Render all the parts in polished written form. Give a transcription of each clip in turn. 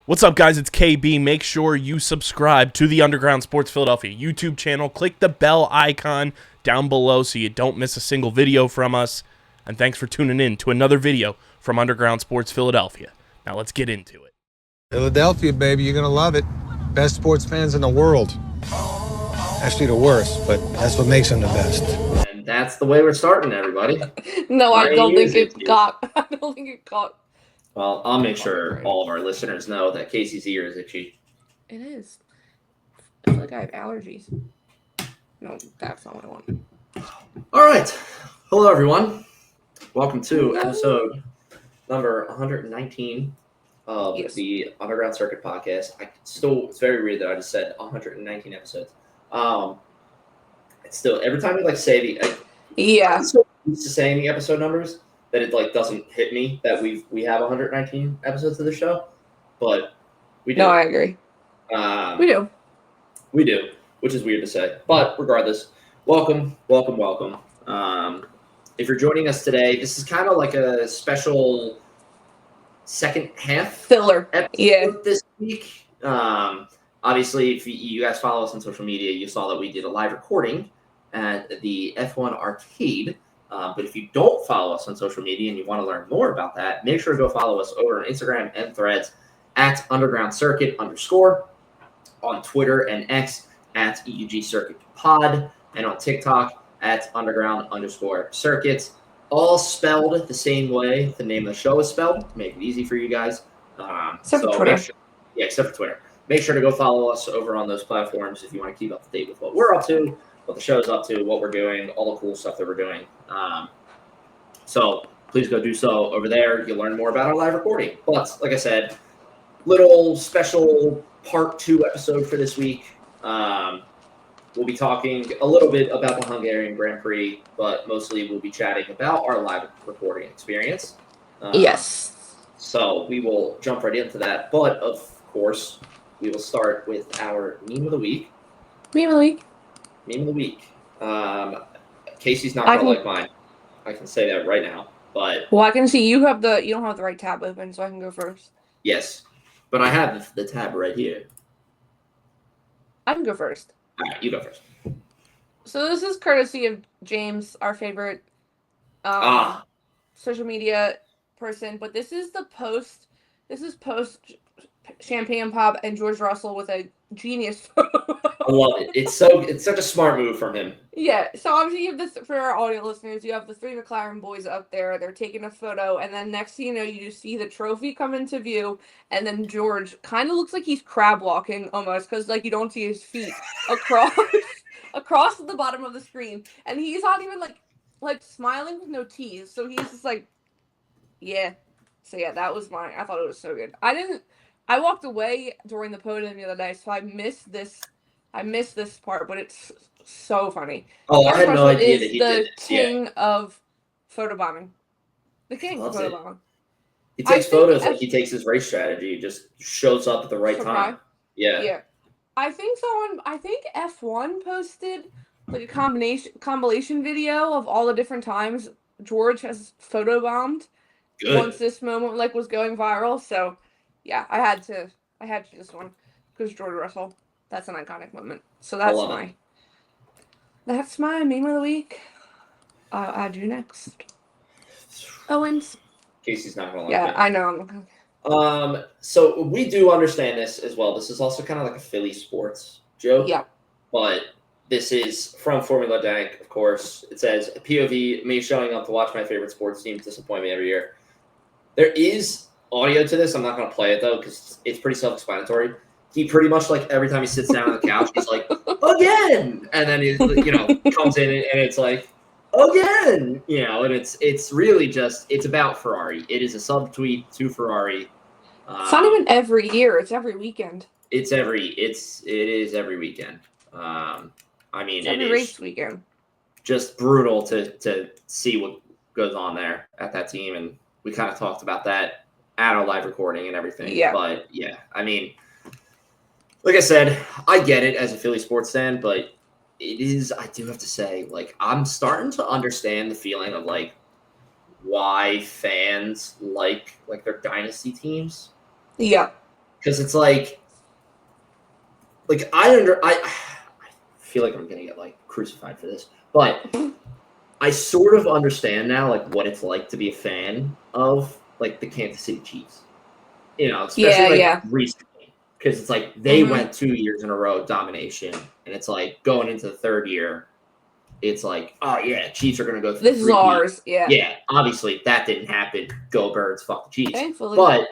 What's up, guys? It's KB. Make sure you subscribe to the Underground Sports Philadelphia YouTube channel. Click the bell icon down below so you don't miss a single video from us. And thanks for tuning in to another video from Underground Sports Philadelphia. Now let's get into it. Philadelphia, baby, you're gonna love it. Best sports fans in the world. Actually, the worst, but that's what makes them the best. And that's the way we're starting, everybody. No, I don't think it Margie. got. I don't think it got. Well, I'll make sure all of our listeners know that Casey's ear is itchy. It is. I feel like I have allergies. No, that's not what I want. All right. Hello, everyone. Welcome to Hello. episode number 119 of Yes. the Underground Circuit podcast. It's very weird that I just said 119 episodes. It's still, every time we say Yeah. I'm so used to saying the episode numbers that it doesn't hit me that we have 119 episodes of the show, but we do. No, I agree. We do. We do, which is weird to say, but regardless, welcome. If you're joining us today, this is kind of like a special second half Filler. episode Yeah. this week. Obviously, if you guys follow us on social media, you saw that we did a live recording at the F1 Arcade. But if you don't follow us on social media and you want to learn more about that, make sure to go follow us over on Instagram and Threads at Underground Circuit _ on Twitter and X at EUG Circuit Pod, and on TikTok at Underground _Circuit. All spelled the same way the name of the show is spelled. Make it easy for you guys. Except for Twitter. Except for Twitter. Make sure to go follow us over on those platforms if you want to keep up to date with what we're up to, what the show's up to, what we're doing, all the cool stuff that we're doing. So please go do so over there. You'll learn more about our live recording. But like I said, little special part 2 episode for this week. We'll be talking a little bit about the Hungarian Grand Prix, but mostly we'll be chatting about our live recording experience. Yes. So we will jump right into that. But of course, we will start with our meme of the week. Meme of the week. Meme of the week. Casey's not gonna like mine. I can say that right now. But Well, I can see you don't have the right tab open, so I can go first. yes, but I have the tab right here. I can go first. All right, you go first. So this is courtesy of James, our favorite social media person, but this is post Champagne Pop and George Russell with a genius photo. I love it. It's such a smart move from him. Yeah, so obviously you have this, for our audio listeners, you have the 3 McLaren boys up there, they're taking a photo, and then next thing you know, you just see the trophy come into view, and then George kind of looks like he's crab walking almost, because you don't see his feet across the bottom of the screen, and he's not even like smiling with no tease, so he's just yeah. So yeah, that was mine. I thought it was so good. I walked away during the podium the other day, so I missed this part, but it's so funny. Oh, I had no Russell idea is that he the did this. king of photobombing. The king of Loves it. photobombing. He takes I think photos like he takes his race strategy. He just shows up at the right time. Yeah. Yeah. I think F1 posted a compilation video of all the different times George has photobombed Good. once this moment was going viral. So yeah, I had to do this one because George Russell. That's an iconic moment. So that's my meme of the week. I do next. Owens. Casey's not gonna like Yeah, it. I know. So we do understand this as well. This is also kind of like a Philly sports joke. Yeah. But this is from Formula Dank, of course. It says, POV, me showing up to watch my favorite sports team disappoint me every year. There is audio to this. I'm not going to play it, though, because it's pretty self-explanatory. He pretty much, every time he sits down on the couch, he's like, again! And then he, comes in and it's like, again! And it's really just, it's about Ferrari. It is a subtweet to Ferrari. It's not even every year. It's every weekend. It is every weekend. It's every race weekend. Just brutal to see what goes on there at that team, and we kind of talked about that at our live recording and everything. Yeah. But yeah, like I said, I get it as a Philly sports fan, but I do have to say, I'm starting to understand the feeling of why fans like their dynasty teams. Yeah. Because it's like I feel like I'm gonna get like crucified for this, but I sort of understand now like what it's like to be a fan of like the Kansas City Chiefs. You know, especially like recently, because it's like they went 2 years in a row of domination, and it's like going into the third year, it's like, oh yeah, Chiefs are gonna go through. This is ours, yeah. Yeah, obviously that didn't happen. Go Birds, fuck the Chiefs. Thankfully. But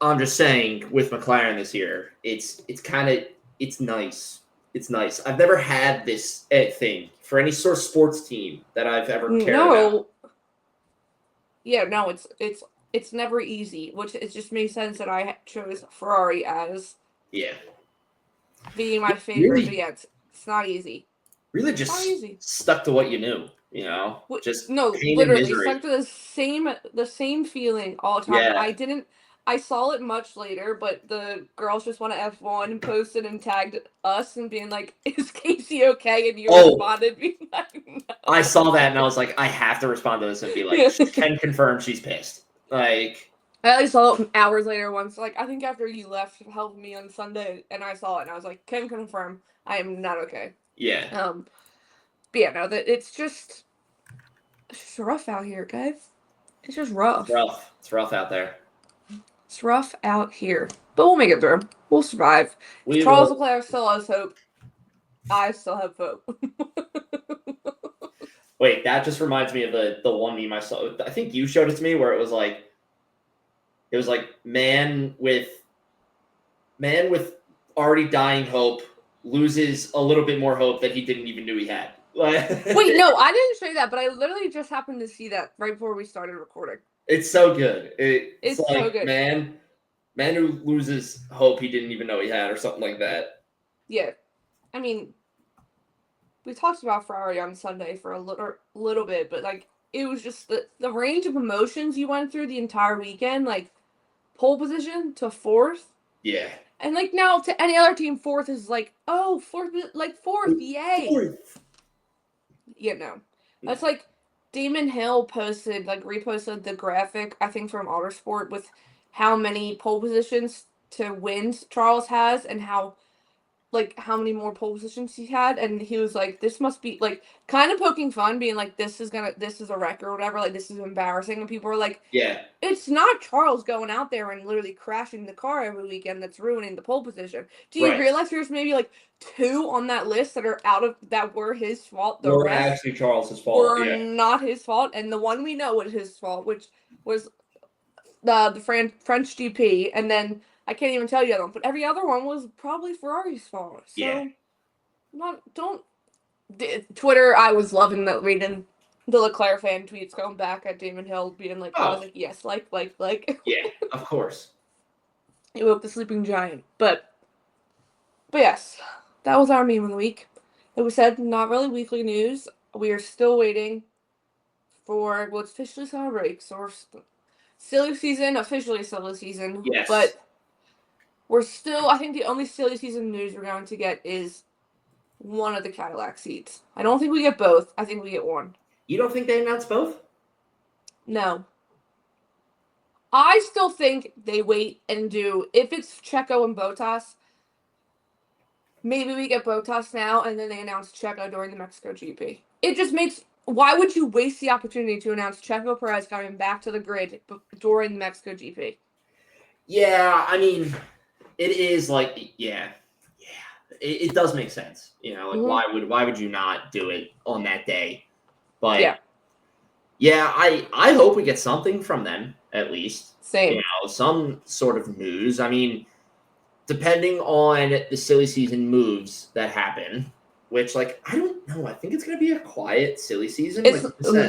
I'm just saying, with McLaren this year, it's nice. It's nice. I've never had this thing for any sort of sports team that I've ever cared about. Yeah, no, it's never easy, which it just makes sense that I chose Ferrari as being my favorite. Really, but yeah, it's not easy. Really, just stuck to what you knew. You know, just literally stuck to the same feeling all the time. Yeah. I saw it much later, but the girls just want to F1 posted and tagged us and being like, "Is Casey okay?" And you responded, being like, "No." I saw that and I was like, I have to respond to this and be like, she can confirm she's pissed. Like, I only saw it hours later once. Like, I think after you left, helped me on Sunday, and I saw it and I was like, "Can confirm I am not okay." Yeah. But yeah, no, it's just rough out here, guys. It's just rough. It's rough out there. It's rough out here, but we'll make it through. We'll survive. Charles Leclerc still has hope. I still have hope. Wait, that just reminds me of the one meme I saw. I think you showed it to me where it was like man with already dying hope loses a little bit more hope that he didn't even know he had. Wait, no, I didn't say that, but I literally just happened to see that right before we started recording. It's so good. It's like, so good. Man who loses hope he didn't even know he had, or something like that. Yeah. I mean, we talked about Ferrari on Sunday for a little bit, but like it was just the range of emotions you went through the entire weekend, like pole position to fourth. Yeah. And like now to any other team, fourth is like, oh, fourth, yay. Fourth. Yeah, no. That's like Damon Hill reposted the graphic, I think from Motorsport, with how many pole positions to wins Charles has and how many more pole positions he had, and he was like, this must be like kind of poking fun, being like, this is a record or whatever, like this is embarrassing, and people are like, yeah, it's not Charles going out there and literally crashing the car every weekend that's ruining the pole position. Do you realize there's maybe like 2 on that list that were his fault? The rest actually Charles's fault. Were not his fault, and the one we know was his fault, which was the French GP, and then I can't even tell you the other one, but every other one was probably Ferrari's fault. So, Twitter, I was loving that, reading the Leclerc fan tweets going back at Damon Hill, being like, I was like, yes, like. Yeah, of course. He woke the sleeping giant. But yes, that was our meme of the week. It was said, not really weekly news. We are still waiting for what's officially summer break. So silly season, officially silly season. Yes. But we're still, I think the only silly season news we're going to get is one of the Cadillac seats. I don't think we get both. I think we get one. You don't think they announced both? No. I still think they wait and do, if it's Checo and Bottas, maybe we get Bottas now and then they announce Checo during the Mexico GP. It just makes, why would you waste the opportunity to announce Checo Perez coming back to the grid during the Mexico GP? Yeah, I mean, it is like, it does make sense. You know, like why would you not do it on that day? But yeah, I hope we get something from them at least. Same. You know, some sort of news. I mean, depending on the silly season moves that happen, which, like, I don't know. I think it's going to be a quiet silly season.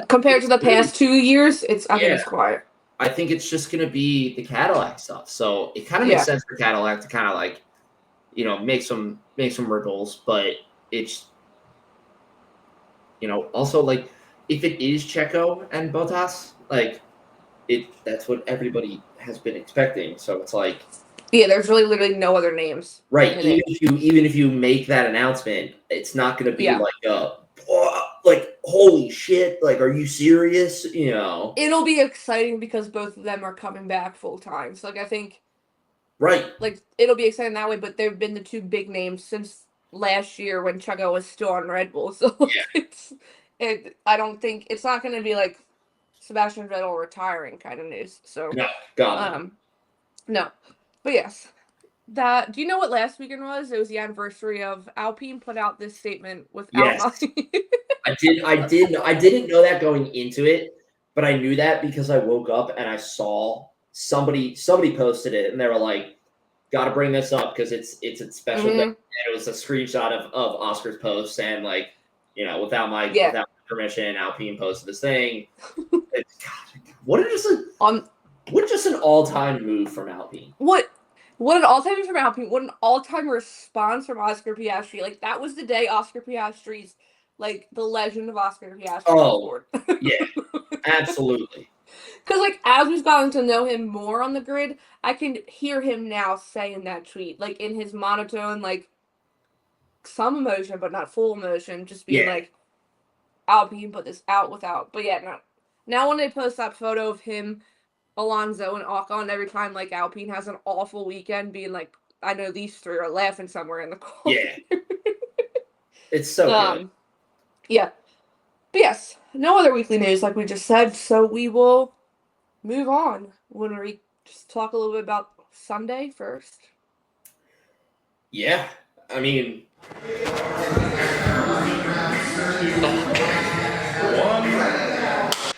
Compared to the past 2 years, I think it's quiet. I think it's just going to be the Cadillac stuff. So it kind of makes sense for Cadillac to kind of, like, you know, make some ripples. But it's, you know, also, like, if it is Checo and Bottas, like, that's what everybody has been expecting. So it's like, yeah, there's really literally no other names. Right. Even if you make that announcement, it's not going to be like, holy shit, like, are you serious? You know, it'll be exciting because both of them are coming back full time. So, like, I think Right. Like, it'll be exciting that way, but they've been the two big names since last year when Checo was still on Red Bull. So I don't think it's not going to be like Sebastian Vettel retiring kind of news. So No, God. No. But yes. Do you know what last weekend was? It was the anniversary of Alpine put out this statement without Yes. money. I didn't know that going into it, but I knew that because I woke up and I saw somebody posted it and they were like, gotta bring this up because it's a special day. And it was a screenshot of Oscar's post and like, without my permission, Alpine posted this thing. What just an all-time move from Alpine. What an all-time move from Alpine. What an all-time response from Oscar Piastri. Like, that was the day Oscar Piastri's, like, the legend of Oscar Piastri. Oh, yeah, absolutely. Because, like, as we've gotten to know him more on the grid, I can hear him now saying that tweet, like, in his monotone, like, some emotion, but not full emotion, just being like, Alpine put this out without. But yeah, no. Now when they post that photo of him, Alonso, and Ocon every time, like, Alpine has an awful weekend, being like, I know these three are laughing somewhere in the corner. Yeah. It's so good. Yeah. But yes, no other weekly news, like we just said, so we will move on when we just talk a little bit about Sunday first. Yeah. I mean...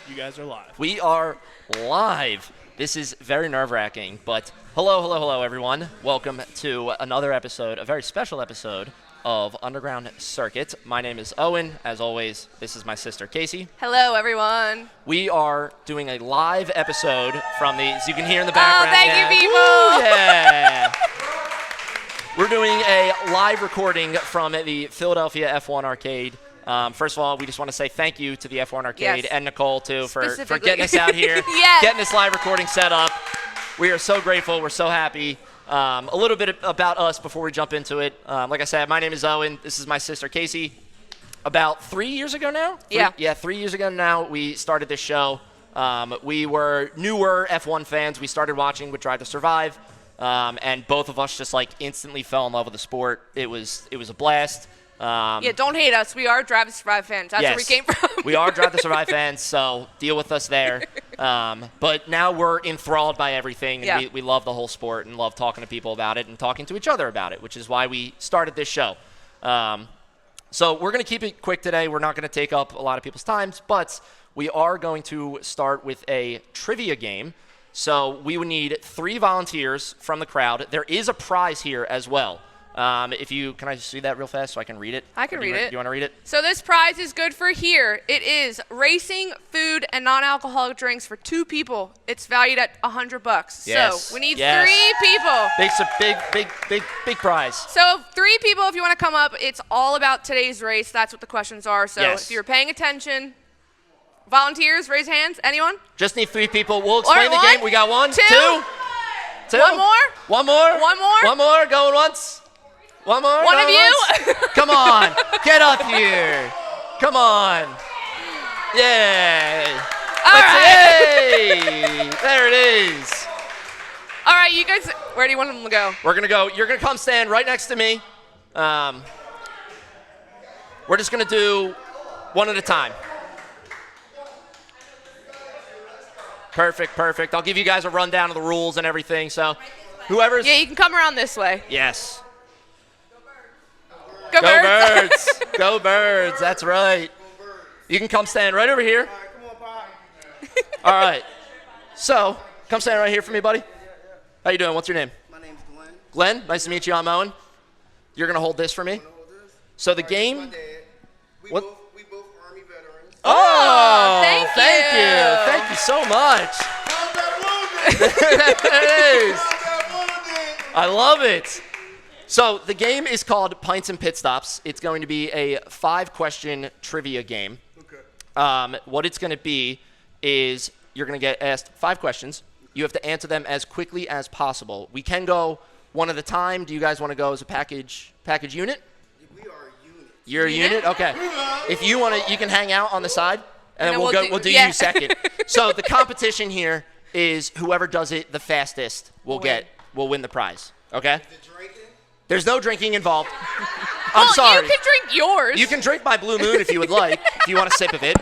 You guys are live. We are live. This is very nerve-wracking, but hello, everyone. Welcome to another episode, a very special episode of Underground Circuit. My name is Owen. As always, this is my sister, Casey. Hello, everyone. We are doing a live episode from the, as you can hear in the background. Oh, thank you, people. Woo, yeah. We're doing a live recording from the Philadelphia F1 Arcade. First of all, we just want to say thank you to the F1 Arcade and Nicole, too, for getting us out here, getting this live recording set up. We are so grateful. We're so happy. A little bit about us before we jump into it. Like I said, my name is Owen. This is my sister, Casey. About 3 years ago now? 3 years ago now, we started this show. We were newer F1 fans. We started watching with Drive to Survive, and both of us just, like, instantly fell in love with the sport. It was a blast. Don't hate us. We are Drive to Survive fans. That's where we came from. We are Drive to Survive fans, so deal with us there. But now we're enthralled by everything, and we love the whole sport and love talking to people about it and talking to each other about it, which is why we started this show. So we're going to keep it quick today. We're not going to take up a lot of people's times, but we are going to start with a trivia game. So we would need 3 volunteers from the crowd. There is a prize here as well. Can I just see that real fast so I can read it? I can read it. Do you want to read it? So this prize is good for here. It is racing, food, and non-alcoholic drinks for 2 people. It's valued at $100. Yes. So we need 3 people. Big prize. So 3 people, if you want to come up, it's all about today's race. That's what the questions are. So if you're paying attention, volunteers, raise hands. Anyone? Just need 3 people. We'll explain the game. We got 1, 2. One more. One more. Going once. One more. One of you. Come on. Get up here. Come on. Yay. All right. Yay. There it is. All right, you guys, where do you want them to go? We're going to go. You're going to come stand right next to me. We're just going to do one at a time. Perfect. I'll give you guys a rundown of the rules and everything. So whoever's... Yeah, you can come around this way. Yes. Go Birds. Go Birds. That's right. You can come stand right over here. All right. So, come stand right here for me, buddy. How you doing? What's your name? My name's Glenn. Glenn, nice to meet you. I'm Owen. You're going to hold this for me. So the game... My dad. We What? both Army veterans. Oh, thank you. Thank you so much. There it is. I love it. So the game is called Pints and Pit Stops. It's going to be a 5-question trivia game. Okay. What it's going to be is you're going to get asked 5 questions. You have to answer them as quickly as possible. We can go one at a time. Do you guys want to go as a package unit? We are a unit. You're a unit? Okay. If you want to, you can hang out on the side, and then we'll do you second. So the competition here is whoever does it the fastest will get will win the prize. Okay? The drinking? There's no drinking involved. I'm Well, sorry. you can drink yours. You can drink my Blue Moon if you would like, if you want a sip of it.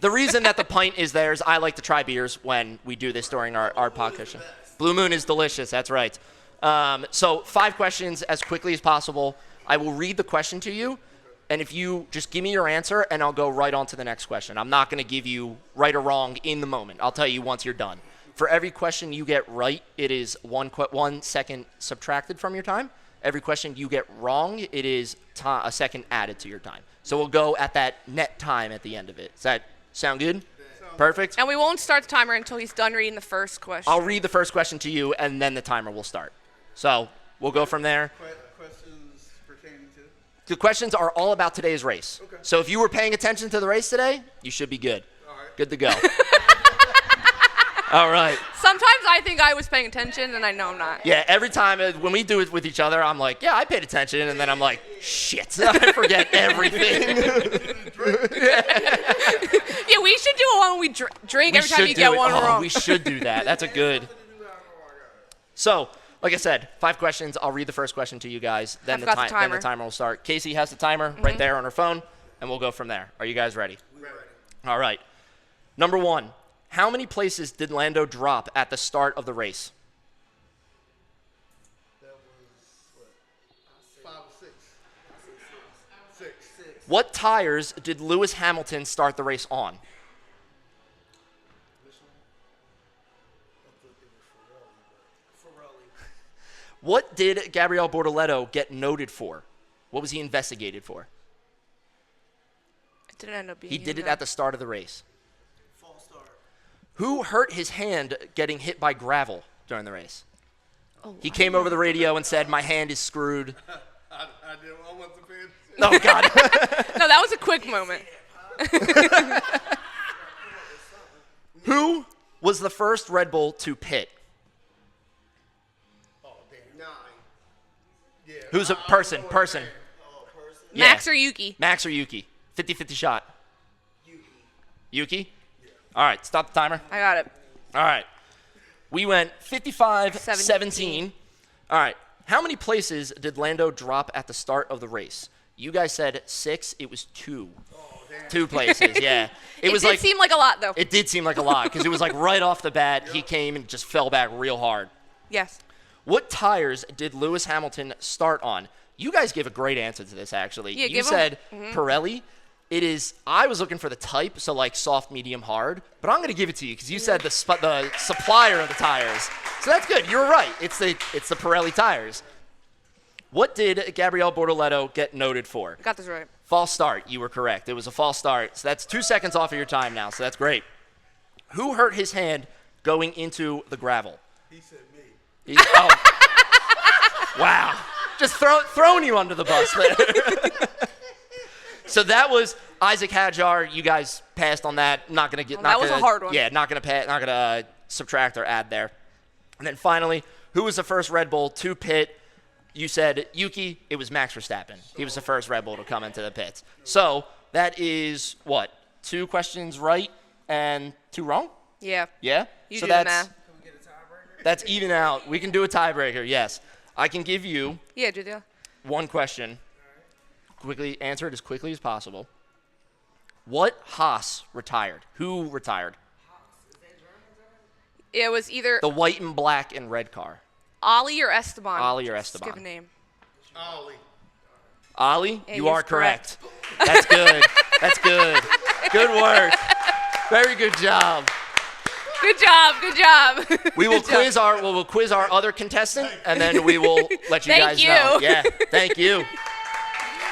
The reason that the pint is there is I like to try beers when we do this during our podcast. Blue Moon is delicious. That's right. So 5 questions as quickly as possible. I will read the question to you, and if you just give me your answer, and I'll go right on to the next question. I'm not going to give you right or wrong in the moment. I'll tell you once you're done. For every question you get right, it is 1 second subtracted from your time. Every question you get wrong, it is a second added to your time. So we'll go at that net time at the end of it. Does that sound good? Perfect. And we won't start the timer until he's done reading the first question. I'll read the first question to you, and then the timer will start. So we'll go from there. Questions pertaining to? The questions are all about today's race. Okay. So if you were paying attention to the race today, you should be good. All right. Good to go. All right. Sometimes I think I was paying attention, and I know I'm not. Yeah, every time when we do it with each other, I'm like, yeah, I paid attention, and then I'm like, shit, I forget everything. Yeah, we should do one when we drink every time you get one wrong. We should do that. That's a good. So, like I said, 5 questions. I'll read the first question to you guys. Then the timer will start. Casey has the timer right there on her phone, and we'll go from there. Are you guys ready? We're ready. All right. Number 1. How many places did Lando drop at the start of the race? That was, 5 or 6? 6. What tires did Lewis Hamilton start the race on? What did Gabriele Bortoleto get noted for? What was he investigated for? It didn't end up being. He did it at the start of the race. False start. Who hurt his hand getting hit by gravel during the race? Oh, He came over the radio and said, "My hand is screwed." I wasn't paying attention. Oh, God. No, that was a quick moment. Who was the first Red Bull to pit? Oh, damn. 9. Yeah. Who's a person? Oh, Person. Yeah. Max or Yuki? Max or Yuki? 50-50 shot. Yuki. Yuki? All right, stop the timer. I got it. All right. We went 55-17. All right. How many places did Lando drop at the start of the race? You guys said 6. It was 2. Oh, damn. 2 places, yeah. It was did like seem like a lot, though. It did seem like a lot because it was like right off the bat, he came and just fell back real hard. Yes. What tires did Lewis Hamilton start on? You guys gave a great answer to this, actually. Yeah, you said Pirelli. It is. I was looking for the type, so like soft, medium, hard. But I'm going to give it to you because you said the supplier of the tires. So that's good. You're right. It's the Pirelli tires. What did Gabriele Bortoleto get noted for? Got this right. False start. You were correct. It was a false start. So that's 2 seconds off of your time now. So that's great. Who hurt his hand going into the gravel? He said me. Oh. Wow. Just throwing you under the bus there. So that was Isaac Hadjar. You guys passed on that. Not gonna get. That was a hard one. Yeah, not gonna subtract or add there. And then finally, who was the first Red Bull to pit? You said Yuki. It was Max Verstappen. He was the first Red Bull to come into the pits. So that is what? 2 questions right and 2 wrong? Yeah. Yeah. You so do the that's math. that's even out. We can do a tiebreaker. Yes. I can give you Yeah, Julia. 1 question. Quickly answer it as quickly as possible. What Haas retired? Who retired? It was either The white and black and red car. Ollie or Esteban. Ollie or Esteban. Skip a name. Ollie. Ollie, Yeah, you he are is correct. That's good. That's good. Good work. Very good job. Good job. Good job. We will Good job. we'll quiz our other contestant, and then we will let you Thank guys you. know. Yeah, thank you.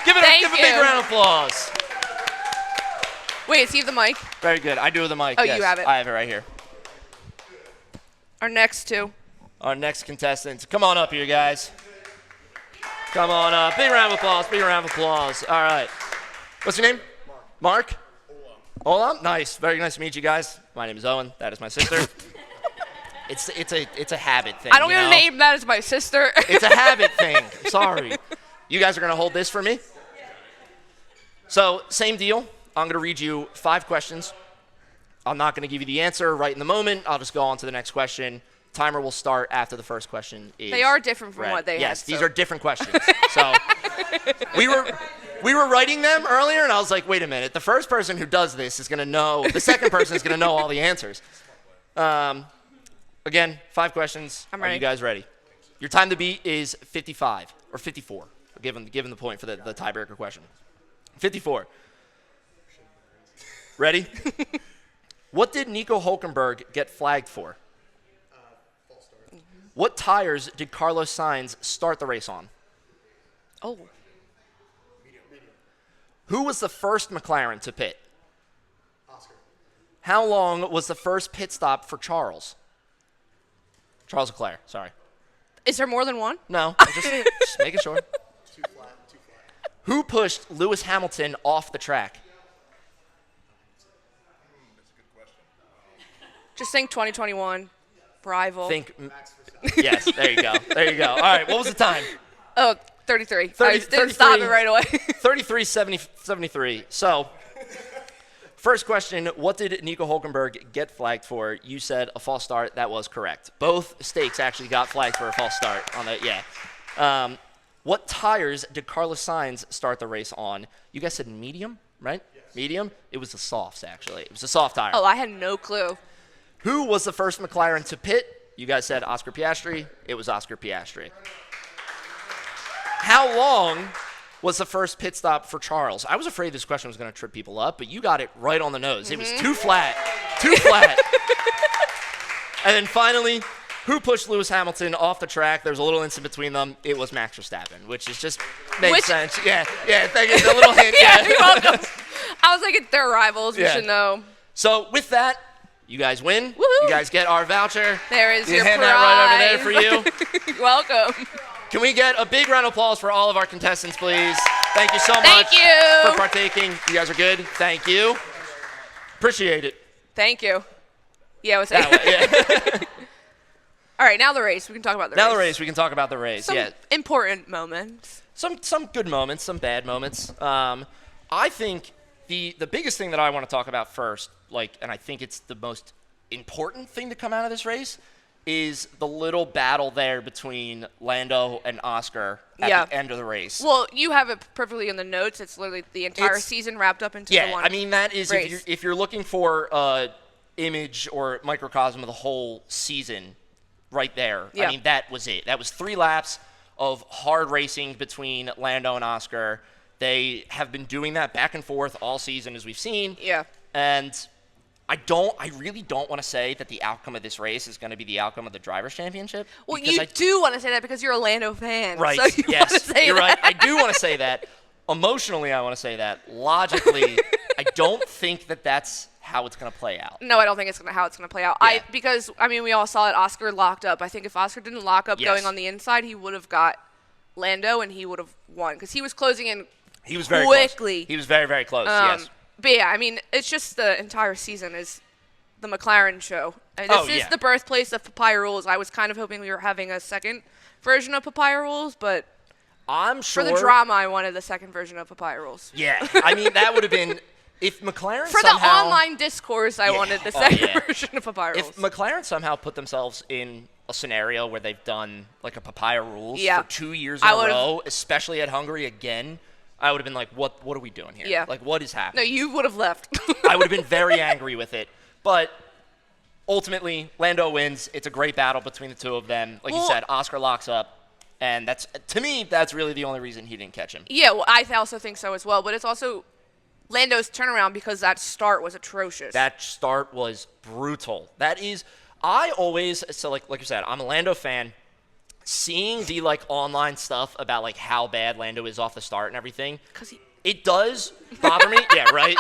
Give a big you. round of applause. Wait, is he the mic? Very good. I do have the mic. Oh, yes. you have it. I have it right here. Our next 2. Our next contestants. Come on up here, guys. Come on up. Big round of applause. Big round of applause. All right. What's your name? Mark. Owen. Nice. Very nice to meet you guys. My name is Owen. That is my sister. It's a habit thing. I don't you even know? name that as my sister. It's a habit thing. I'm sorry. You guys are going to hold this for me? So, same deal. I'm going to read you 5 questions. I'm not going to give you the answer right in the moment. I'll just go on to the next question. Timer will start after the first question is They are different from read. what they had. Yes, these are different questions. So we were writing them earlier, and I was like, wait a minute. The first person who does this is going to know. The second person is going to know all the answers. Again, 5 questions. I'm Are ready. you guys ready? Your time to beat is 55 or 54, given the point for the tiebreaker question. 54. Ready? What did Nico Hülkenberg get flagged for? False start. What tires did Carlos Sainz start the race on? Oh. Medium. Who was the first McLaren to pit? Oscar. How long was the first pit stop for Charles? Charles Leclerc, sorry. Is there more than one? No, just making sure. Too flat. Who pushed Lewis Hamilton off the track? That's a good question. Just think 2021. Rival. Think. MaxVerstappen. Yes, there you go. There you go. All right, what was the time? Oh, 33. 30, I just didn't stop it 33. right away. 73. So, first question, what did Nico Hülkenberg get flagged for? You said a false start. That was correct. Both stakes actually got flagged for a false start on the, yeah. What tires did Carlos Sainz start the race on? You guys said medium, right? Yes. Medium? It was the softs, actually. It was a soft tire. Oh, I had no clue. Who was the first McLaren to pit? You guys said Oscar Piastri. It was Oscar Piastri. How long was the first pit stop for Charles? I was afraid this question was going to trip people up, but you got it right on the nose. It was too flat. Too flat. And then finally, who pushed Lewis Hamilton off the track? There's a little instant between them. It was Max Verstappen, which is just makes sense. Yeah, thank you. The little hint. Yeah, you're welcome. I was like, they're rivals. We Yeah. should know. So with that, you guys win. Woohoo. You guys get our voucher. There is You your hand prize. that right over there for you. You're welcome. Can we get a big round of applause for all of our contestants, please? Thank you so much Thank you. for partaking. You guys are good. Thank you. Appreciate it. Thank you. Yeah, I was That way, yeah. All right, now the race. We can talk about the Now the race. We can talk about the race. Some yeah. important moments. Some good moments, some bad moments. I think the biggest thing that I want to talk about first, and I think it's the most important thing to come out of this race, is the little battle there between Lando and Oscar at the end of the race. Well, you have it perfectly in the notes. It's literally the entire It's- season wrapped up into the Yeah, one. I mean, that is, race. if you're looking for image or microcosm of the whole season right there, Yeah. I mean, that was it. That was 3 laps of hard racing between Lando and Oscar. They have been doing that back and forth all season, as we've seen. Yeah. And I really don't want to say that the outcome of this race is going to be the outcome of the Drivers' Championship. Well, because you do want to say that because you're a Lando fan. Right. So you want to Yes. say You're that. right. I do want to say that. Emotionally, I want to say that. Logically, I don't think that that's how it's going to play out. No, I don't think it's how it's going to play out. Yeah. Because we all saw it. Oscar locked up. I think if Oscar didn't lock up Yes. going on the inside, he would have got Lando and he would have won because he was closing in. He was very quickly. close. He was very, very close, yes. But yeah, I mean, it's just the entire season is the McLaren show. And this is the birthplace of Papaya Rules. I was kind of hoping we were having a second version of Papaya Rules, but I'm sure. for the drama, I wanted the second version of Papaya Rules. Yeah. I mean, that would have been. If McLaren For somehow, the online discourse, I wanted the second version of Papaya Rules. If McLaren somehow put themselves in a scenario where they've done like a Papaya Rules Yeah. for 2 years in a row, especially at Hungary again, I would have been like, what are we doing here? Yeah. Like, what is No, happening? you would have left. I would have been very angry with it. But ultimately, Lando wins. It's a great battle between the two of them. Like you said, Oscar locks up. And that's, to me, that's really the only reason he didn't catch him. Yeah, well, I also think so as well. But it's also Lando's turnaround because that start was atrocious. That start was brutal. That is, I always, so like you said, I'm a Lando fan. Seeing the online stuff about how bad Lando is off the start and everything, it does bother me. Yeah, right.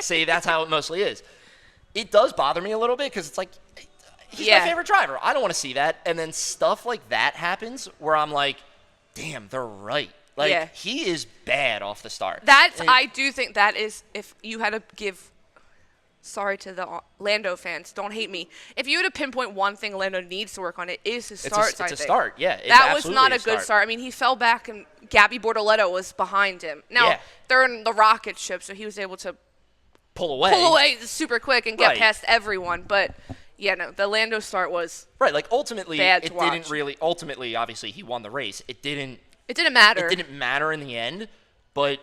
See, that's how it mostly is. It does bother me a little bit because it's like he's my favorite driver. I don't want to see that. And then stuff like that happens where I'm like, damn, they're right. He is bad off the start. I do think that is, if you had to give, sorry to the Lando fans, don't hate me. If you had to pinpoint one thing Lando needs to work on, it is his start. It's a start, yeah. That was not a good start. I mean, he fell back and Gabby Bortoletto was behind him. Now, they're in the rocket ship, so he was able to pull away super quick and get past everyone. But, Yeah, no, the Lando start was right. Like ultimately, bad it to watch. didn't really. Ultimately, obviously, he won the race. It didn't matter. It didn't matter in the end, but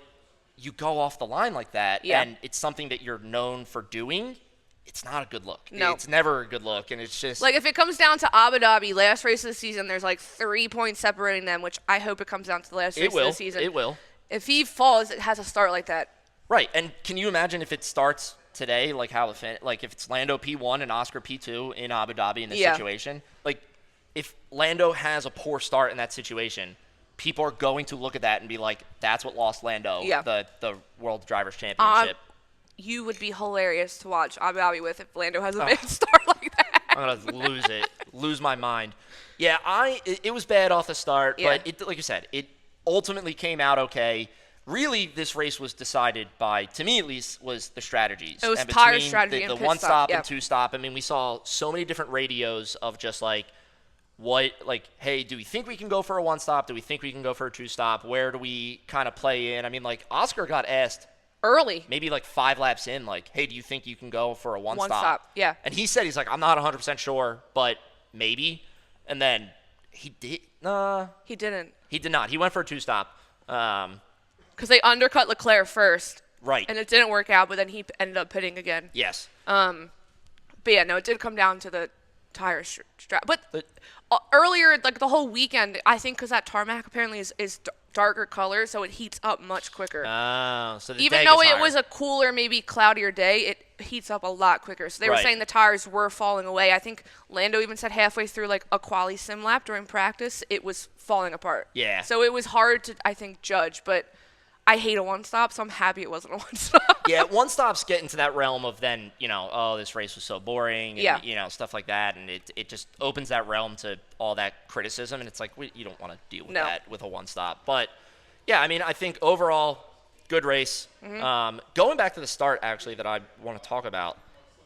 you go off the line like that, and it's something that you're known for doing. It's not a good look. No. It's never a good look, and it's just like if it comes down to Abu Dhabi, last race of the season, there's like 3 points separating them, which I hope it comes down to the last race of the season. It will. If he falls, it has to start like that. Right, and can you imagine if it starts today, like how like if it's Lando P1 and Oscar P2 in Abu Dhabi in this situation? Like, if Lando has a poor start in that situation, people are going to look at that and be like, "That's what lost Lando the World Drivers' Championship." You would be hilarious to watch Abu Dhabi with if Lando has a bad start like that. I'm gonna lose my mind. Yeah, it was bad off the start, but it, like you said, it ultimately came out okay. Really, this race was decided by, to me at least, was the strategies. It was and tire between strategy the and pit one stop, and two stop. I mean, we saw so many different radios of just like, hey, do we think we can go for a one stop? Do we think we can go for a two stop? Where do we kind of play in? I mean, like Oscar got asked early, maybe like 5 laps in, like, hey, do you think you can go for a one stop? Yeah. And he said, he's like, I'm not 100% sure, but maybe. And then he did. He didn't. He did not. He went for a two stop. Because they undercut Leclerc first. Right. And it didn't work out, but then he ended up pitting again. Yes. But yeah, no, it did come down to the tire strap. But earlier, like the whole weekend, I think because that tarmac apparently is darker color, so it heats up much quicker. Oh, so the even day though gets it higher. was a cooler, maybe cloudier day, it heats up a lot quicker. So they were Right. saying the tires were falling away. I think Lando even said halfway through like a quali sim lap during practice, it was falling apart. Yeah. So it was hard to, I think, judge, but I hate a one-stop, so I'm happy it wasn't a one-stop. Yeah, one stop's getting to that realm of then, this race was so boring and, stuff like that. And it just opens that realm to all that criticism. And it's like, you don't want to deal with that with a one stop. But, yeah, I mean, I think overall, good race. Mm-hmm. Going back to the start, actually, that I want to talk about,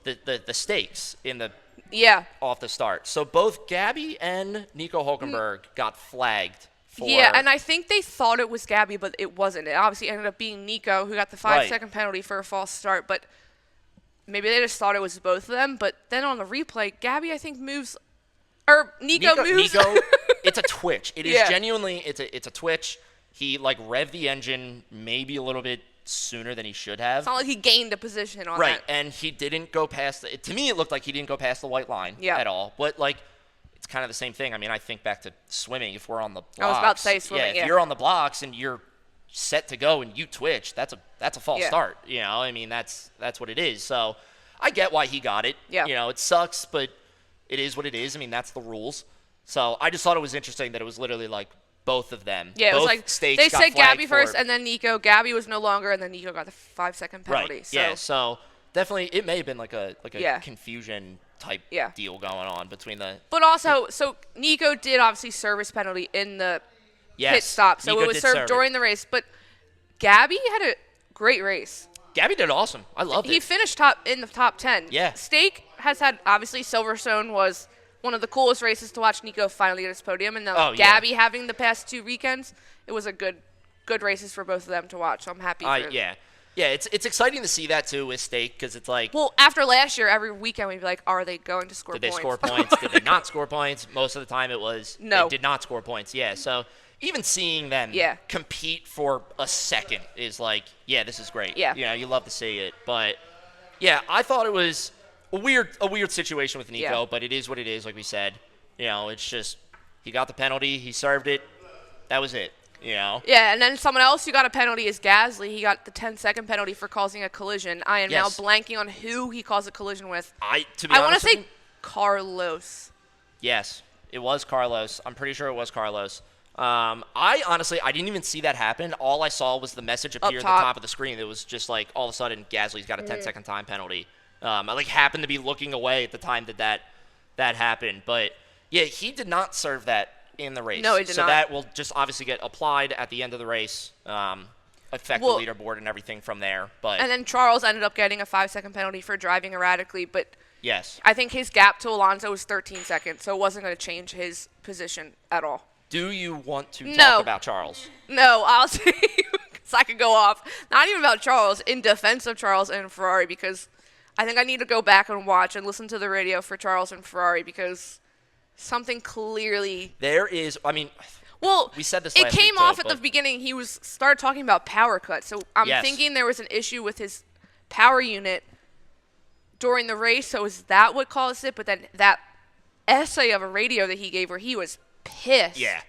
the stakes in the off the start. So both Gabby and Nico Hulkenberg got flagged. Yeah, and I think they thought it was Gabby, but it wasn't. It obviously ended up being Nico who got the 5-second penalty for a false start, but maybe they just thought it was both of them. But then on the replay, Gabby, I think, moves – or Nico moves. Nico, it's a twitch. It is genuinely – it's a twitch. He, revved the engine maybe a little bit sooner than he should have. It's not like he gained a position on that. Right, and he didn't go past – to me, it looked like he didn't go past the white line at all. But, it's kind of the same thing. I mean, I think back to swimming. If we're on the blocks, I was about to say swimming. If you're on the blocks and you're set to go and you twitch, that's a false start. I mean, that's what it is. So I get why he got it. Yeah. It sucks, but it is what it is. I mean, that's the rules. So I just thought it was interesting that it was literally both of them. Yeah, it was both states they got said flagged Gabby for first it. and then Nico. Gabby was no longer, and then Nico got the 5-second penalty. Right. So. Yeah. So definitely, it may have been a confusion type deal going on between the. But also, so Nico did obviously service penalty in the pit stop, so Nico it was did served serve during the race. But Gabby had a great race. Gabby did awesome. I loved it. He finished in the top 10. Yeah. Stake has had, obviously, Silverstone was one of the coolest races to watch Nico finally get his podium. And now Gabby having the past 2 weekends, it was a good races for both of them to watch. So I'm happy for Yeah, it's exciting to see that too with Stake because it's like. Well, after last year, every weekend we'd be like, are they going to score points? Did they score points? points? Did they not score points? Most of the time it was no. They did not score points. Yeah, so even seeing them compete for a second is this is great. Yeah. You love to see it. But, yeah, I thought it was a weird situation with Nico, but it is what it is, like we said. It's just he got the penalty, he served it, that was it. Yeah, and then someone else who got a penalty is Gasly. He got the 10-second penalty for causing a collision. I am now blanking on who he caused a collision with. I want to say Carlos. Yes, it was Carlos. I'm pretty sure it was Carlos. I didn't even see that happen. All I saw was the message appear at the top of the screen. It was just all of a sudden Gasly's got a 10-second time penalty. I happened to be looking away at the time that happened. But, yeah, he did not serve that in the race. No, he did not. So that will just obviously get applied at the end of the race, affect the leaderboard and everything from there. And then Charles ended up getting a 5-second penalty for driving erratically, but yes, I think his gap to Alonso was 13 seconds, so it wasn't going to change his position at all. Do you want to talk about Charles? No, I'll say because I could go off. Not even about Charles, in defense of Charles and Ferrari, because I think I need to go back and watch and listen to the radio for Charles and Ferrari because something clearly. There is, I mean, well, we said this it last came week, off too, at the but- beginning. He started talking about power cuts. So I'm Yes. thinking there was an issue with his power unit during the race. So is that what caused it? But then that essay of a radio that he gave where he was pissed. Yeah.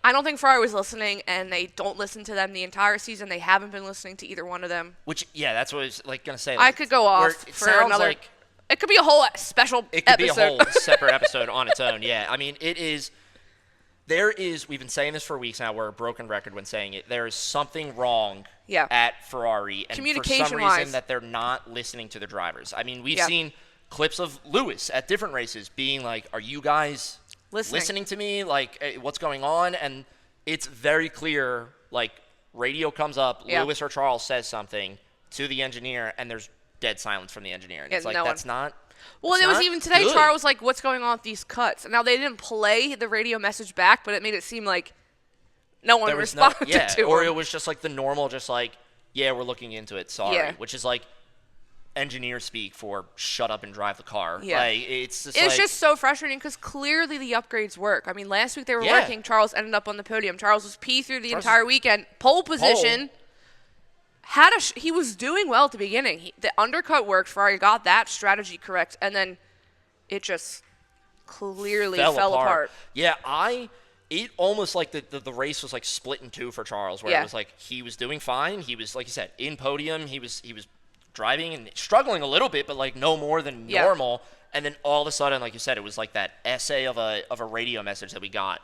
I don't think Ferrari was listening, and they don't listen to them the entire season. They haven't been listening to either one of them. Which, yeah, that's what I was like gonna say. I could go off it for sounds another. like It could be a whole special it could episode. be a whole separate episode on its own. Yeah, I mean, it is. There is. We've been saying this for weeks now. We're a broken record when saying it. There is something wrong Yeah. at Ferrari, and for some Communication-wise. reason that they're not listening to the drivers. I mean, we've Yeah. seen clips of Lewis at different races being like, "Are you guys listening to me? Like, what's going on?" And it's very clear. Like, radio comes up, Yeah. Lewis or Charles says something to the engineer, and there's dead silence from the engineer. And Yeah, it's like, no that's one. not. Well, it's it was not even today. good. Charles was like, "What's going on with these cuts?" And now they didn't play the radio message back, but it made it seem like no one There was responded yeah, to or him. it was just like the normal, just like, yeah, we're looking into it. Sorry, Yeah. which is like engineer speak for shut up and drive the car. Yeah. Like, it's It's just so frustrating because clearly the upgrades work. I mean, last week they were Yeah. working. Charles ended up on the podium. Charles was P through the entire weekend. Pole position. He was doing well at the beginning. The undercut worked. Ferrari got that strategy correct, and then it just clearly fell apart. Yeah, it almost like the race was like split in two for Charles, where Yeah. it was like he was doing fine. He was, like you said, in podium. He was driving and struggling a little bit, but like no more than Yeah. normal. And then all of a sudden, like you said, it was like that essay of a radio message that we got.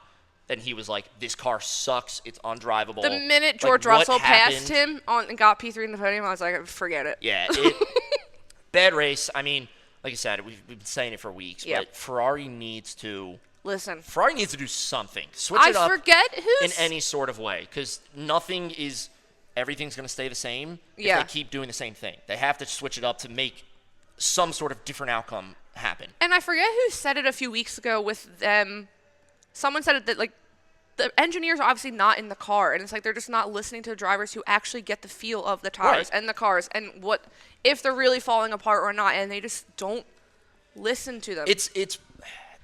And he was like, "This car sucks. It's undrivable." The minute Like, George what Russell passed happened? him and got P3 in the podium, I was like, forget it. Yeah, bad race. I mean, like I said, we've been saying it for weeks, Yeah. but Ferrari needs to Listen, do something. Switch it I up forget in who's any sort of way, because everything's going to stay the same if Yeah. they keep doing the same thing. They have to switch it up to make some sort of different outcome happen. And I forget who said it a few weeks ago with them. Someone said it that, like, the engineers are obviously not in the car, and it's like they're just not listening to the drivers who actually get the feel of the tires Right. and the cars and what if they're really falling apart or not, and they just don't listen to them.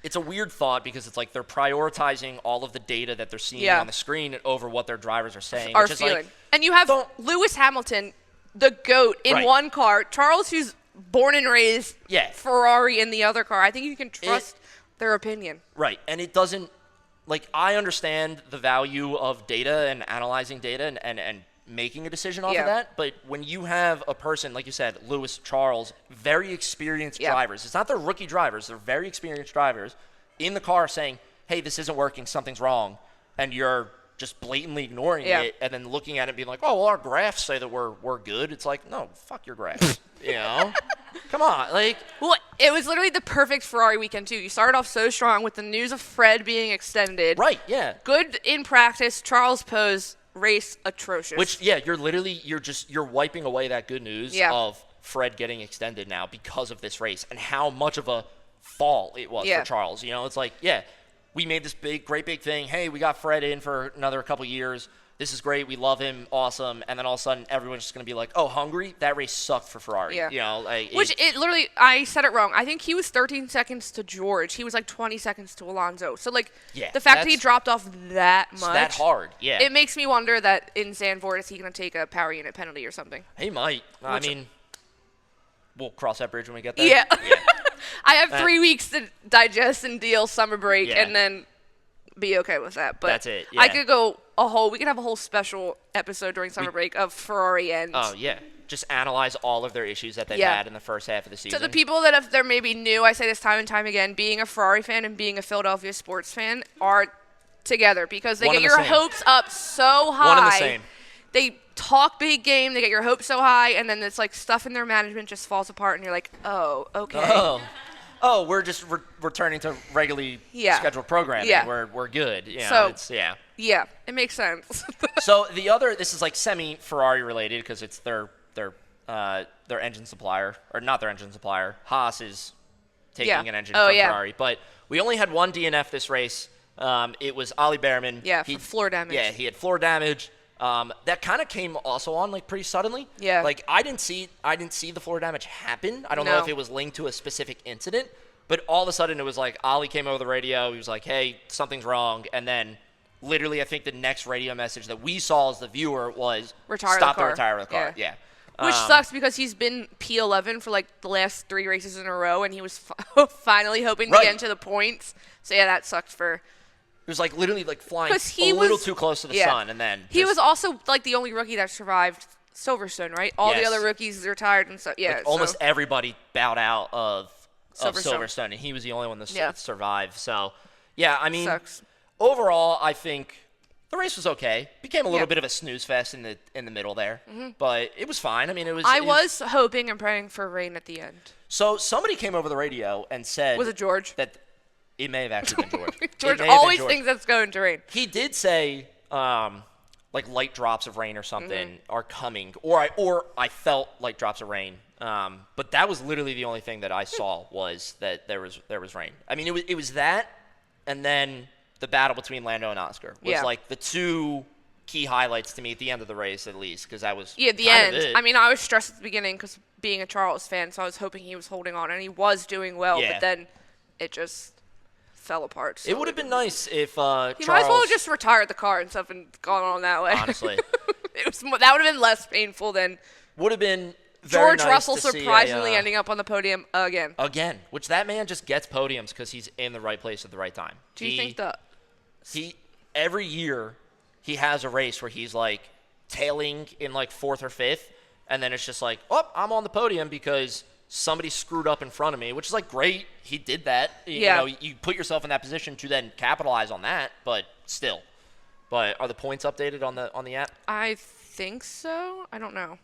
It's a weird thought because it's like they're prioritizing all of the data that they're seeing Yeah. on the screen over what their drivers are saying. Our which is feeling. like, And you have don't- Lewis Hamilton, the GOAT, in Right. one car. Charles, who's born and raised Yeah. Ferrari in the other car. I think you can trust their opinion. Right, and it doesn't, like, I understand the value of data and analyzing data and making a decision off Yeah. of that, but when you have a person, like you said, Lewis, Charles, very experienced Yeah. drivers, it's not their rookie drivers, they're very experienced drivers, in the car saying, hey, this isn't working, something's wrong, and you're just blatantly ignoring Yeah. it, and then looking at it and being like, oh, well, our graphs say that we're good. It's like, no, fuck your graphs, you know? Come on, like... Well, it was literally the perfect Ferrari weekend, too. You started off so strong with the news of Fred being extended. Right, yeah. Good in practice. Charles Pose, race atrocious. Which, yeah, you're wiping away that good news Yeah. of Fred getting extended now because of this race and how much of a fall it was Yeah. for Charles. You know, it's like, yeah, we made this great big thing. Hey, we got Fred in for another couple years. This is great. We love him. Awesome. And then all of a sudden, everyone's just going to be like, oh, Hungary? That race sucked for Ferrari. Yeah. You know, like, Which it literally, I said it wrong. I think he was 13 seconds to George. He was like 20 seconds to Alonso. So, like, Yeah, the fact that he that's- dropped off that it's much. that hard. Yeah. It makes me wonder that in Zandvoort, is he going to take a power unit penalty or something? He might. I Which- mean, we'll cross that bridge when we get there. Yeah. Yeah. I have 3 weeks to digest and deal summer break Yeah. and then be okay with that. But That's it, I yeah. could we could have a whole special episode during summer break of Ferrari and Oh, yeah. Just analyze all of their issues that they've Yeah. had in the first half of the season. to the people that if they're maybe new, I say this time and time again, being a Ferrari fan and being a Philadelphia sports fan are together because they One get and the your same. hopes up so high. One and the same. They talk big game, they get your hopes so high, and then it's like stuff in their management just falls apart, and you're like, oh, okay. Oh, we're just returning to regularly Yeah. scheduled programming. Yeah. We're good. You know, So- it's, yeah. Yeah, it makes sense. So this is like semi-Ferrari related because it's their engine supplier, or not their engine supplier. Haas is taking Yeah. an engine Oh, from yeah. Ferrari. But we only had one DNF this race. It was Ollie Behrman. Yeah, for floor damage. Yeah, he had floor damage. That kind of came also on like pretty suddenly. Yeah. Like I didn't see the floor damage happen. I don't know if it was linked to a specific incident, but all of a sudden it was like Ollie came over the radio. He was like, "Hey, something's wrong," and then literally I think the next radio message that we saw as the viewer was stop the retire of the car. Yeah. Which sucks because he's been P11 for like the last 3 races in a row, and he was finally hoping to get into the points. So yeah, that sucked for. It was like literally like flying a little too close to the sun, and then he was also like the only rookie that survived Silverstone, right? All the other rookies retired and so yeah. Like almost everybody bowed out of Silverstone, and he was the only one that survived. So yeah, I mean, sucks. Overall, I think the race was okay. Became a little bit of a snooze fest in the middle there, but it was fine. I mean, it was. I was hoping and praying for rain at the end. So somebody came over the radio and said, "Was it George?" That it may have actually been George. George always thinks that's going to rain. He did say, like light drops of rain or something are coming, or I felt light drops of rain. But that was literally the only thing that I saw was that there was rain. I mean, it was that, and then the battle between Lando and Oscar was like the two key highlights to me at the end of the race, at least, because that was the end. I mean, I was stressed at the beginning because being a Charles fan, so I was hoping he was holding on, and he was doing well, but then it just fell apart. So it would have been nice if Charles. He might as well have just retired the car and stuff and gone on that way. Honestly, that would have been less painful than. Would have been. Very George nice Russell to surprisingly see ending up on the podium again. Again, which that man just gets podiums because he's in the right place at the right time. Do you think that? Every year he has a race where he's like tailing in like 4th or 5th, and then it's just like, oh, I'm on the podium because somebody screwed up in front of me, which is like great. He did that. You know, you put yourself in that position to then capitalize on that, but still. But are the points updated on the app? I think so. I don't know.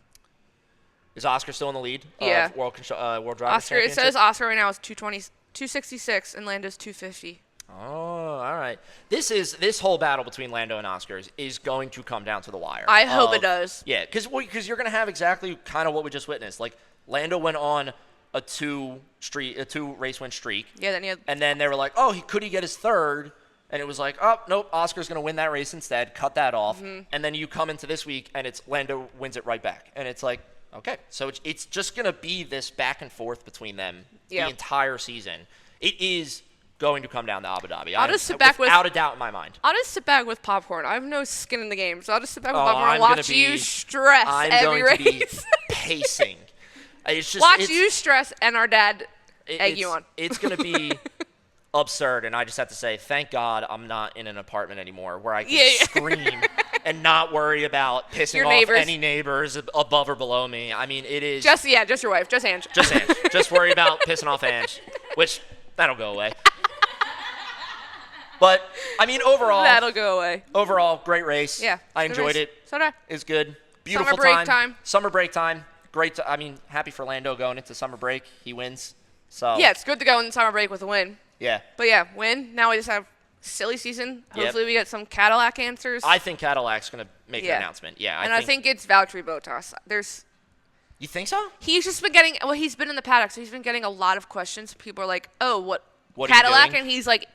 Is Oscar still in the lead? Yeah. World Drivers Oscar. It Championship? says Oscar right now is 266 and Lando's 250. Oh, all right. This whole battle between Lando and Oscar is going to come down to the wire. I hope it does. Yeah, because you're going to have exactly kind of what we just witnessed. Like Lando went on a 2 race win streak. Yeah, and then they were like, oh, could he get his 3rd? And it was like, oh, nope, Oscar's going to win that race instead. Cut that off. And then you come into this week and it's Lando wins it right back. And it's like, okay, so it's just going to be this back and forth between them the entire season. It is going to come down to Abu Dhabi. I'll just sit back without a doubt in my mind. I'll just sit back with popcorn. I have no skin in the game, so I'll just sit back with popcorn and watch you stress every race. I'm going to be pacing. It's just watch you stress and our dad egg you on. It's going to be absurd, and I just have to say, thank God I'm not in an apartment anymore where I can scream and not worry about pissing off any neighbors above or below me. I mean, it is just your wife, just Ange. Just Ange. Just worry about pissing off Ange, which that'll go away. But I mean, overall, that'll go away. Overall, great race. Yeah, I enjoyed it. So did I. It's good. Beautiful Summer break time. Great. I mean, happy for Lando going into summer break. He wins. So yeah, it's good to go in summer break with a win. Yeah. But yeah, win. Now we just have silly season. Hopefully we get some Cadillac answers. I think Cadillac's going to make an announcement. Yeah. I think it's Valtteri Bottas. You think so? He's just been getting. Well, he's been in the paddock, so he's been getting a lot of questions. People are like, "Oh, what Cadillac?" And he's like,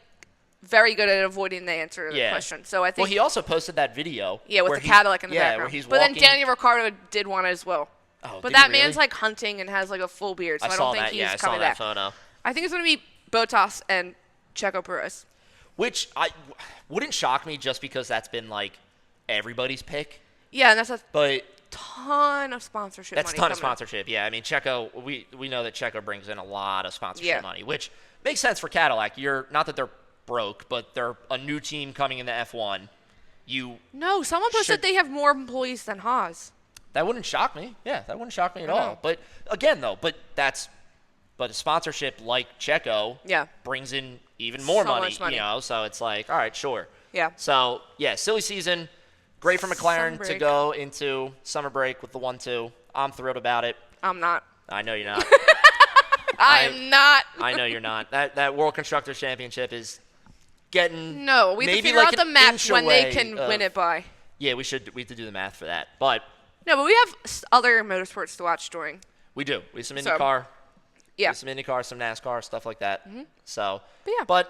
very good at avoiding the answer to the question. So I think. Well, he also posted that video. Yeah, with the Cadillac in the background. Where he's but walking. then Daniel Ricciardo did one as well. Oh, but that man's like hunting and has like a full beard, so I don't think he's coming back. I saw that photo. I think it's going to be Bottas and Checo Perez. Which wouldn't shock me just because that's been like everybody's pick. Yeah, and that's a ton of sponsorship money. That's a ton of sponsorship, yeah. I mean, Checo, we know that Checo brings in a lot of sponsorship money, which makes sense for Cadillac. Not that they're broke, but they're a new team coming into F1. No, someone posted they have more employees than Haas. That wouldn't shock me. Yeah, that wouldn't shock me at all. But again, though, but a sponsorship like Checo brings in even more money, you know. So it's like, all right, sure. Yeah. So yeah, silly season. Great for McLaren to go into summer break with the 1-2. I'm thrilled about it. I'm not. I know you're not. I am not. I know you're not. That World Constructors Championship is getting we have to figure out the match when they can win it by. Yeah, we have to do the math for that. But we have other motorsports to watch during. We do. We have some IndyCar. Yeah. Some IndyCar, some NASCAR, stuff like that. Mm-hmm. So, but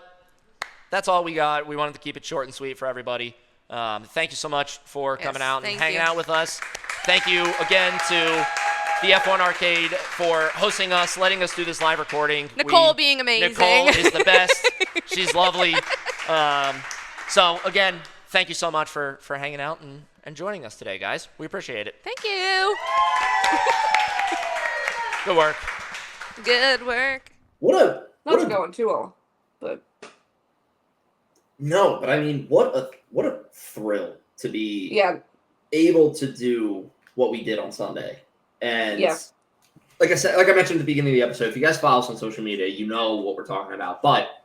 that's all we got. We wanted to keep it short and sweet for everybody. Thank you so much for coming out and thank hanging you. out with us. Thank you again to the F1 Arcade for hosting us, letting us do this live recording. Nicole being amazing. Nicole is the best. She's lovely. So again, thank you so much for hanging out and joining us today, guys. We appreciate it. Thank you. Good work. Good work. What Not a to go on too long, but no, but I mean, what a thrill to be yeah, able to do what we did on Sunday. And Yeah. like I mentioned at the beginning of the episode, if you guys follow us on social media, you know what we're talking about. But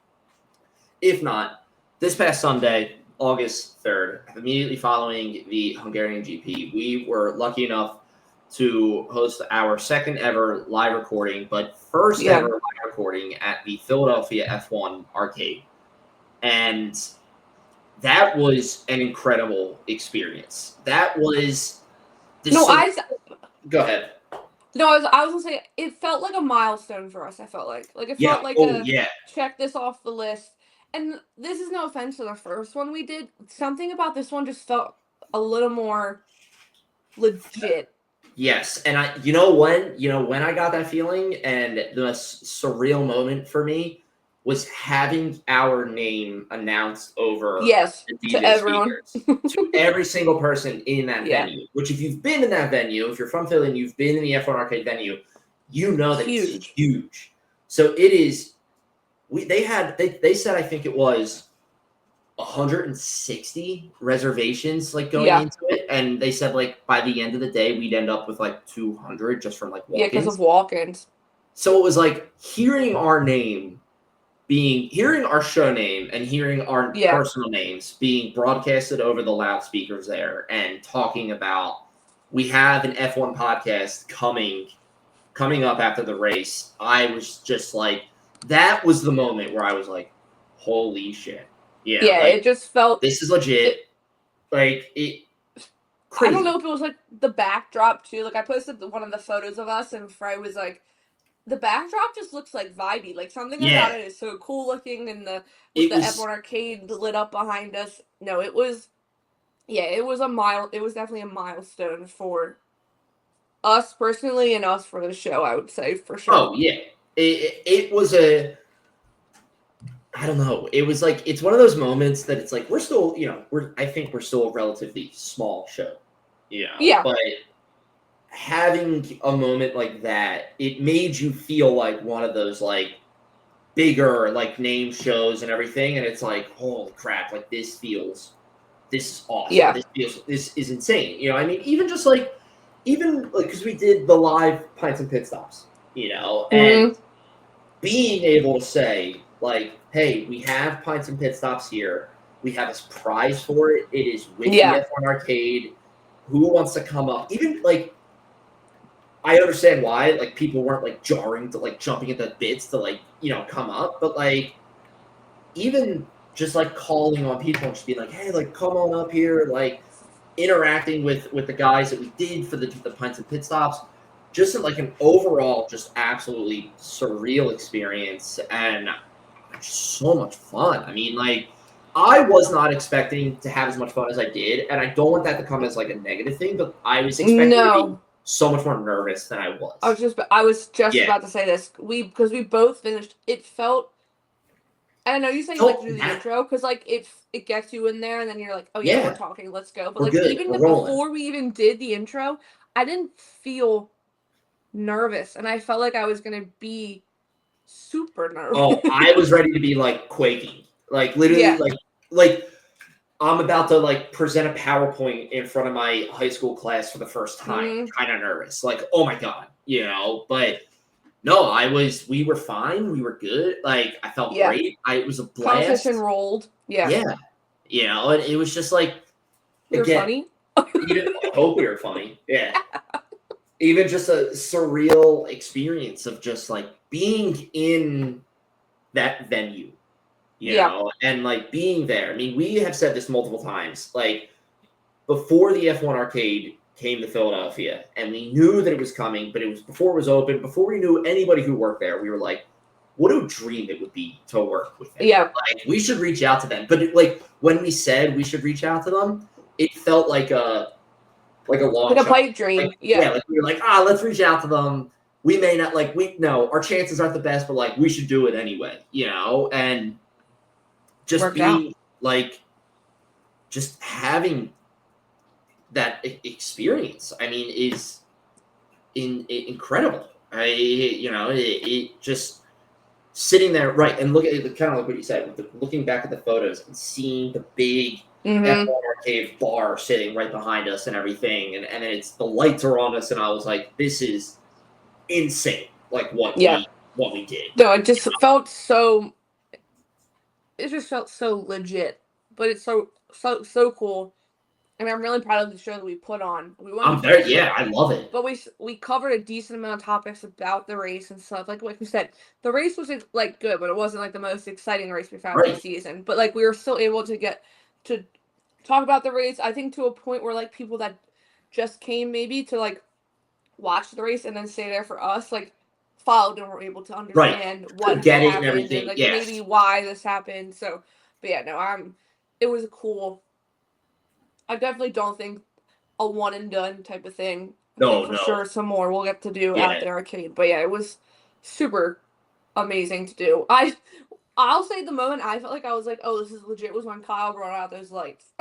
if not, this past Sunday, August 3rd, immediately following the Hungarian GP, we were lucky enough to host our second ever live recording, but first ever live recording at the Philadelphia F1 Arcade. And that was an incredible experience. That was Go ahead. No, I was gonna say it felt like a milestone for us. I felt like it felt like check this off the list. And this is no offense to the first one we did. Something about this one just felt a little more legit. Yes, and when I got that feeling, and the most surreal moment for me was having our name announced over Yes, the DJ to everyone. speakers, to every single person in that venue. Which, if you've been in that venue, if you're from Philly and you've been in the F1 Arcade venue, you know that it's huge. So it is. They said I think it was 160 reservations going into it, and they said by the end of the day we'd end up with 200 just from walk-ins. Yeah, because of walk-ins. So it was hearing our show name and hearing our personal names being broadcasted over the loudspeakers there, and talking about we have an F1 podcast coming up after the race. I was just that was the moment where I was like, holy shit. Yeah, it just felt this is legit. Crazy. I don't know if it was the backdrop too. I posted one of the photos of us, and Frey was like, the backdrop just looks vibey. Something about it is so cool looking, and the F1 Arcade lit up behind us. No, it was definitely a milestone for us personally and us for the show, I would say, for sure. Oh yeah. It was I don't know. It was it's one of those moments that it's we're still, I think we're still a relatively small show. Yeah. But having a moment like that, it made you feel like one of those bigger name shows and everything. And it's holy crap, this is awesome. Yeah. This is insane. I mean, even just because we did the live pints and pit stops, and being able to say hey, we have pints and pit stops here. We have a prize for it. It is with the F1 Arcade. Who wants to come up? Even I understand why people weren't jarring to jumping at the bits to come up, but even just calling on people and just being hey, come on up here, interacting with the guys that we did for the pints and pit stops. Just an overall, just absolutely surreal experience, and so much fun. I mean, I was not expecting to have as much fun as I did, and I don't want that to come as a negative thing, but I was expecting to be so much more nervous than I was. I was just about to say this. Because we both finished. It felt. I know you say you to do the intro because it gets you in there, and then you're oh yeah, we're talking, let's go. But even before we even did the intro, I didn't feel nervous, and I felt like I was gonna be super nervous. Oh, I was ready to be quaking, literally, I'm about to present a PowerPoint in front of my high school class for the first time. Kind of nervous, oh my god, But no, we were fine. We were good. I felt great. It was a blast. Competition rolled. Yeah. And it was just you're funny. I hope we were funny. Yeah. Even just a surreal experience of just being in that venue, you know, and being there. I mean, we have said this multiple times. Before the F1 Arcade came to Philadelphia, and we knew that it was coming, but it was before it was open, before we knew anybody who worked there. We were what a dream it would be to work with them. Yeah. Like, we should reach out to them. But when we said we should reach out to them, it felt like a long Like a shot. pipe dream. Yeah. Like we were like, let's reach out to them. We may not our chances aren't the best, but like we should do it anyway, and just Worked being out. like, just having that experience, I mean, is incredible. It just sitting there, right, and look at it, kind of like what you said, looking back at the photos and seeing the big F1 Arcade bar sitting right behind us and everything, and it's the lights are on us, and I was like, this is insane, like what we did. No, it just felt so. It just felt so legit, but it's so cool. I mean, I'm really proud of the show that we put on. I love it. But we covered a decent amount of topics about the race and stuff. Like we said, the race was like good, but it wasn't like the most exciting race we found this season. But like we were still able to get to talk about the race. I think to a point where like people that just came maybe to like watch the race and then stay there for us, like followed and were able to understand what happened and everything. And maybe why this happened. So, but yeah, no, it was cool. I definitely don't think a one and done type of thing. For sure some more we'll get to do at the arcade. But yeah, it was super amazing to do. I'll say the moment I felt like I was like, oh, this is legit was when Kyle brought out those lights.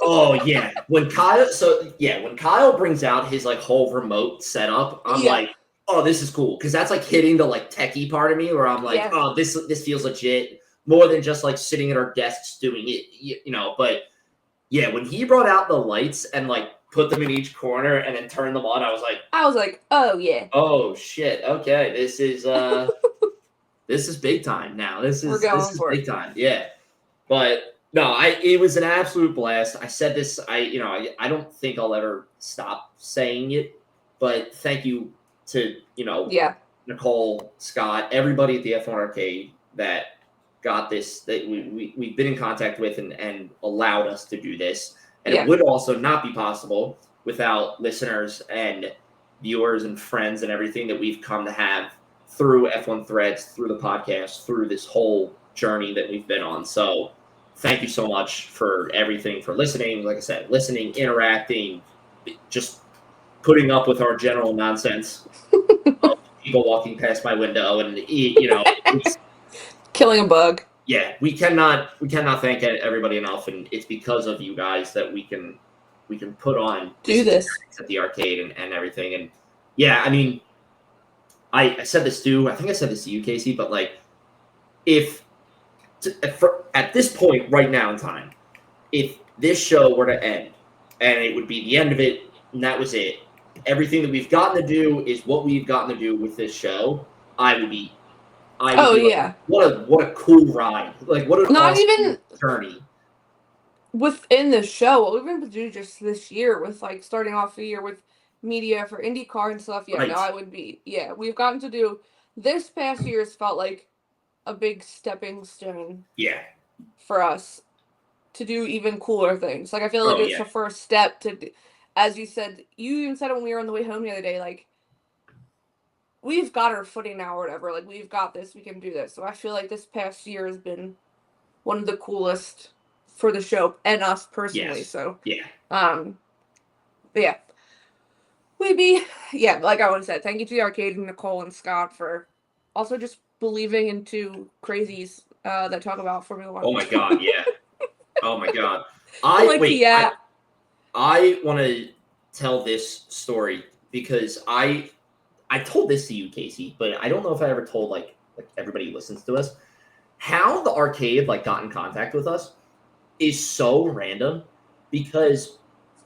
Oh yeah. When Kyle brings out his like whole remote setup, I'm like, oh, this is cool. Because that's like hitting the like techie part of me where I'm like, oh, this feels legit. More than just like sitting at our desks doing it, but yeah, when he brought out the lights and like put them in each corner and then turned them on, I was like, oh yeah. Oh shit. Okay. This is this is big time now. This is big time. Yeah. But no, it was an absolute blast. I said this, I don't think I'll ever stop saying it, but thank you to, Nicole, Scott, everybody at the F1 Arcade that got this, that we've been in contact with and allowed us to do this. And it would also not be possible without listeners and viewers and friends and everything that we've come to have through F1 Threads, through the podcast, through this whole journey that we've been on. So thank you so much for everything, for listening. Like I said, listening, interacting, just putting up with our general nonsense of people walking past my window and, it's, killing a bug. Yeah, we cannot thank everybody enough, and it's because of you guys that we can put on this at the arcade and everything. And yeah, I mean, I said this too. I think I said this to you, Casey, but like, at this point right now in time, if this show were to end and it would be the end of it and that was it, everything that we've gotten to do is what we've gotten to do with this show, I would be like, what a cool ride. Like, what an awesome journey. Within the show, what we've been able to do just this year with, like, starting off the year with media for IndyCar and stuff, I would be, we've gotten to do, this past year has felt like a big stepping stone for us to do even cooler things. Like, I feel like it's the first step to, as you said, you even said it when we were on the way home the other day, like, we've got our footing now or whatever. Like, we've got this. We can do this. So I feel like this past year has been one of the coolest for the show and us personally. So, but yeah. Like I would have said, thank you to the arcade and Nicole and Scott for also just believing in two crazies that talk about Formula One. Oh my God, yeah. Oh my God. I want to tell this story because I told this to you, Casey, but I don't know if I ever told like everybody who listens to us. How the arcade like got in contact with us is so random because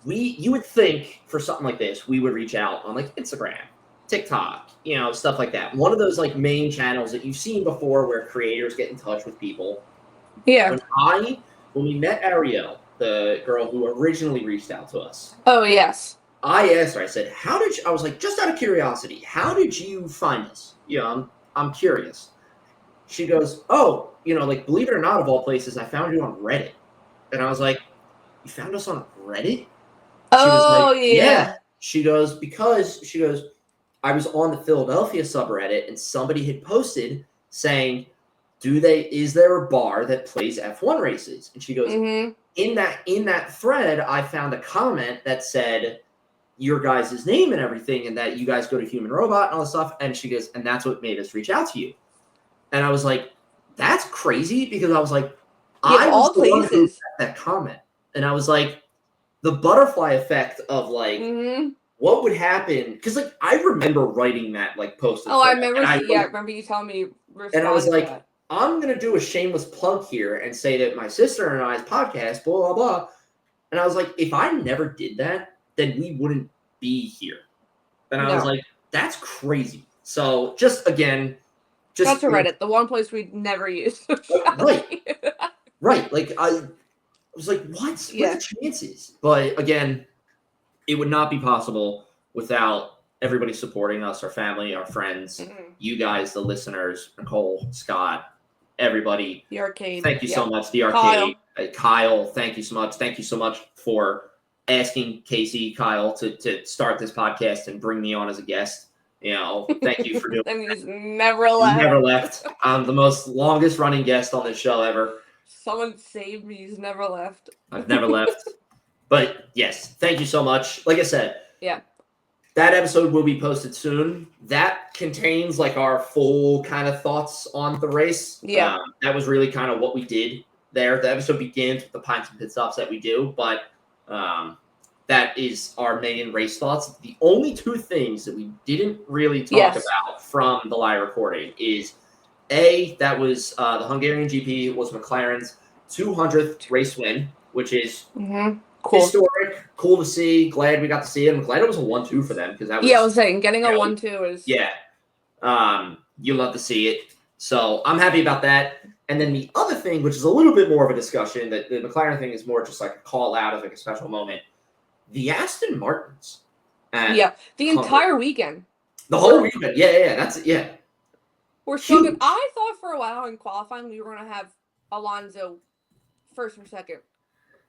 you would think for something like this, we would reach out on like Instagram, TikTok, stuff like that. One of those like main channels that you've seen before where creators get in touch with people. Yeah. When we met Ariel, the girl who originally reached out to us. Oh, yes. I asked her, I said, I was like, just out of curiosity, how did you find us? I'm curious. She goes, oh, like, believe it or not, of all places, I found you on Reddit. And I was like, you found us on Reddit? Yeah. She goes, I was on the Philadelphia subreddit and somebody had posted saying, is there a bar that plays F1 races? And she goes, in that thread, I found a comment that said your guys' name and everything, and that you guys go to Human Robot and all this stuff. And she goes, and that's what made us reach out to you. And I was like, that's crazy, because I was like, I was the one who got that comment. And I was like, the butterfly effect of like, what would happen? Because like I remember writing that like post. Oh, I remember. I remember you telling me. And I was like, I'm gonna do a shameless plug here and say that my sister and I's podcast, blah blah blah. And I was like, if I never did that, then we wouldn't be here. And I was like, that's crazy. So just again, got to Reddit, the one place we'd never use. Right. Like I was like, what? What are the chances? But again, it would not be possible without everybody supporting us, our family, our friends, you guys, the listeners, Nicole, Scott, everybody. The arcade. Thank you so much. The arcade. Kyle, thank you so much. Thank you so much for asking Casey, Kyle, to start this podcast and bring me on as a guest. You know, thank you for doing and he's never left. Never left. I'm the most longest running guest on this show ever. Someone saved me. He's never left. I've never left. But yes, thank you so much. Like I said, that episode will be posted soon. That contains like our full kind of thoughts on the race. Yeah. That was really kind of what we did there. The episode begins with the pints and pit stops that we do, but that is our main race thoughts. The only two things that we didn't really talk about from the live recording is that was the Hungarian GP was McLaren's 200th race win, which is cool. Historic, cool to see. Glad we got to see it. I'm glad it was a 1-2 for them, because that was I was saying getting a 1-2 is you love to see it. So I'm happy about that. And then the other thing, which is a little bit more of a discussion, that the McLaren thing is more just like a call out of like a special moment. The Aston Martins. The entire weekend. The whole weekend. That's it. We're so good. I thought for a while in qualifying we were going to have Alonso first or second.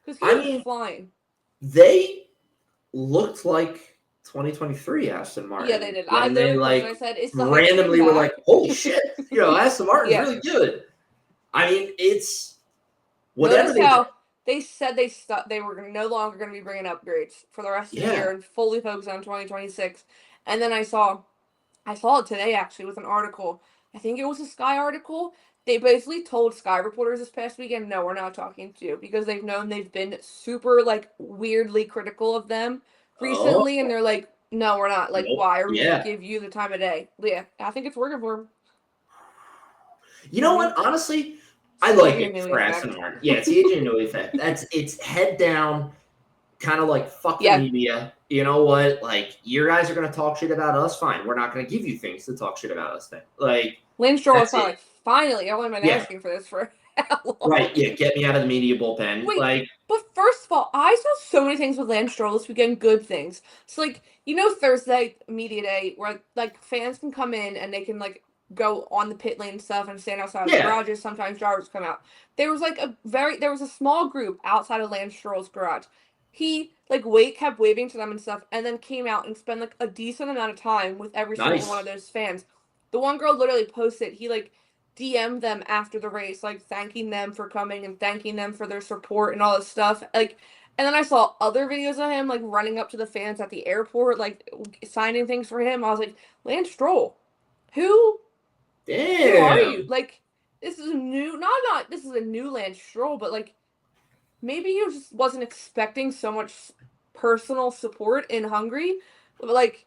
Because he was flying. They looked like 2023 Aston Martin. Yeah, they did. I said, it's the randomly were like, holy shit, Aston Martin's really good. I mean, it's whatever they said they were no longer going to be bringing upgrades for the rest of the year and fully focus on 2026. And then I saw it today actually with an article. I think it was a Sky article. They basically told Sky reporters this past weekend, no, we're not talking to you, because they've known they've been super like weirdly critical of them recently, and they're like, no, we're not. Like, why are we going to give you the time of day? Yeah, I think it's working for them. You know what? Honestly, I like it for Aston Martin. Yeah, it's the AJ Newey effect. It's head down, kind of like fuck the media. You know what? Like, you guys are going to talk shit about us. Fine, we're not going to give you things to talk shit about us. Then, like, Lynn Stroll was like, finally, I've only been asking for this for how long? Right? Yeah, get me out of the media bullpen. Wait, but first of all, I saw so many things with Lance Stroll this weekend, good things. So, like, Thursday media day where like fans can come in and they can like go on the pit lane and stuff and stand outside the garages. Sometimes drivers come out. There was a small group outside of Lance Stroll's garage. He kept waving to them and stuff, and then came out and spent like a decent amount of time with every single one of those fans. The one girl literally posted, he like DM'd them after the race, like thanking them for coming and thanking them for their support and all this stuff. Like, and then I saw other videos of him like running up to the fans at the airport, like signing things for him. I was like, Lance Stroll, who are you? Like, this is a new, this is a new Lance Stroll, but like, maybe he just wasn't expecting so much personal support in Hungary. But like,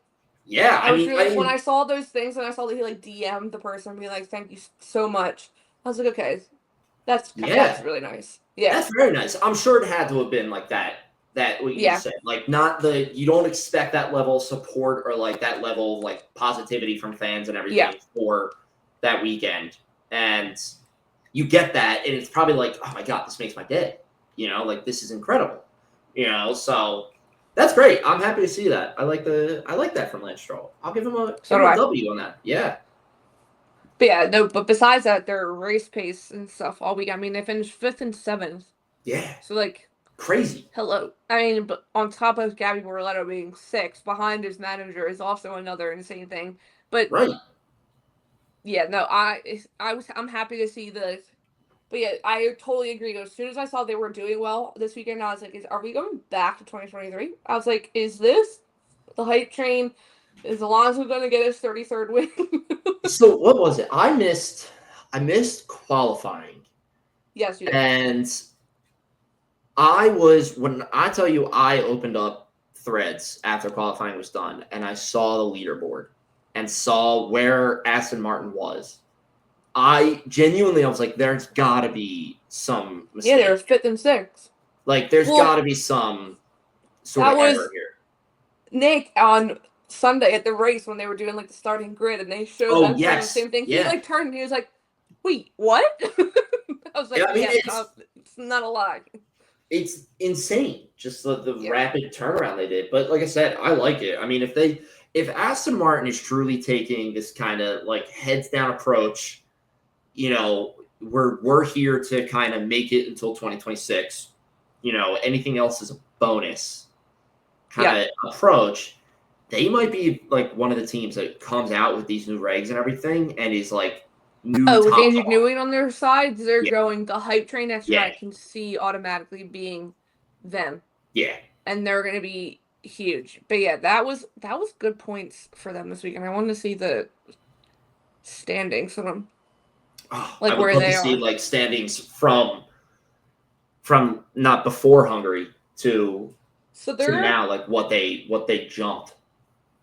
I mean, when I saw those things and I saw that he like DM'd the person being like, thank you so much, I was like, okay, that's really nice. Yeah, that's very nice. I'm sure it had to have been like that what you said, like not you don't expect that level of support or like that level of like positivity from fans and everything for that weekend, and you get that, and it's probably like, oh my god, this makes my day. Like, this is incredible. So that's great. I'm happy to see that. I like that from Lance Stroll. I'll give him a W on that. Yeah. But besides that, their race pace and stuff all week. I mean, they finished 5th and 7th. Yeah. So like crazy. Hello. I mean, but on top of Gabby Borletto being 6th, behind his manager is also another insane thing. But Yeah, no, I'm happy to see this. But yeah, I totally agree. As soon as I saw they were doing well this weekend, I was like, are we going back to 2023? I was like, is this the hype train? Is Alonso going to get his 33rd win? So what was it? I missed qualifying. Yes, you did. And when I tell you I opened up Threads after qualifying was done and I saw the leaderboard and saw where Aston Martin was, I was like, there's got to be some mistake. Yeah, they were 5th and 6th. Like, there's got to be some sort of error here. Nick on Sunday at the race when they were doing like the starting grid and they showed the same thing. Yeah. He like turned and he was like, "Wait, what?" I was like, it's not a lie. It's insane, just the rapid turnaround they did. But like I said, I like it. I mean, if Aston Martin is truly taking this kind of like heads down approach, you know, we're here to kind of make it until 2026. You know, anything else is a bonus kind of approach. They might be like one of the teams that comes out with these new regs and everything and is like new. With Andrew Newey on their side, they're going the hype train next year. I can see automatically being them. Yeah. And they're going to be huge. But yeah, that was good points for them this week. And I wanted to see the standings for them. Like where they are. See like standings from not before Hungary to now, like what they jumped.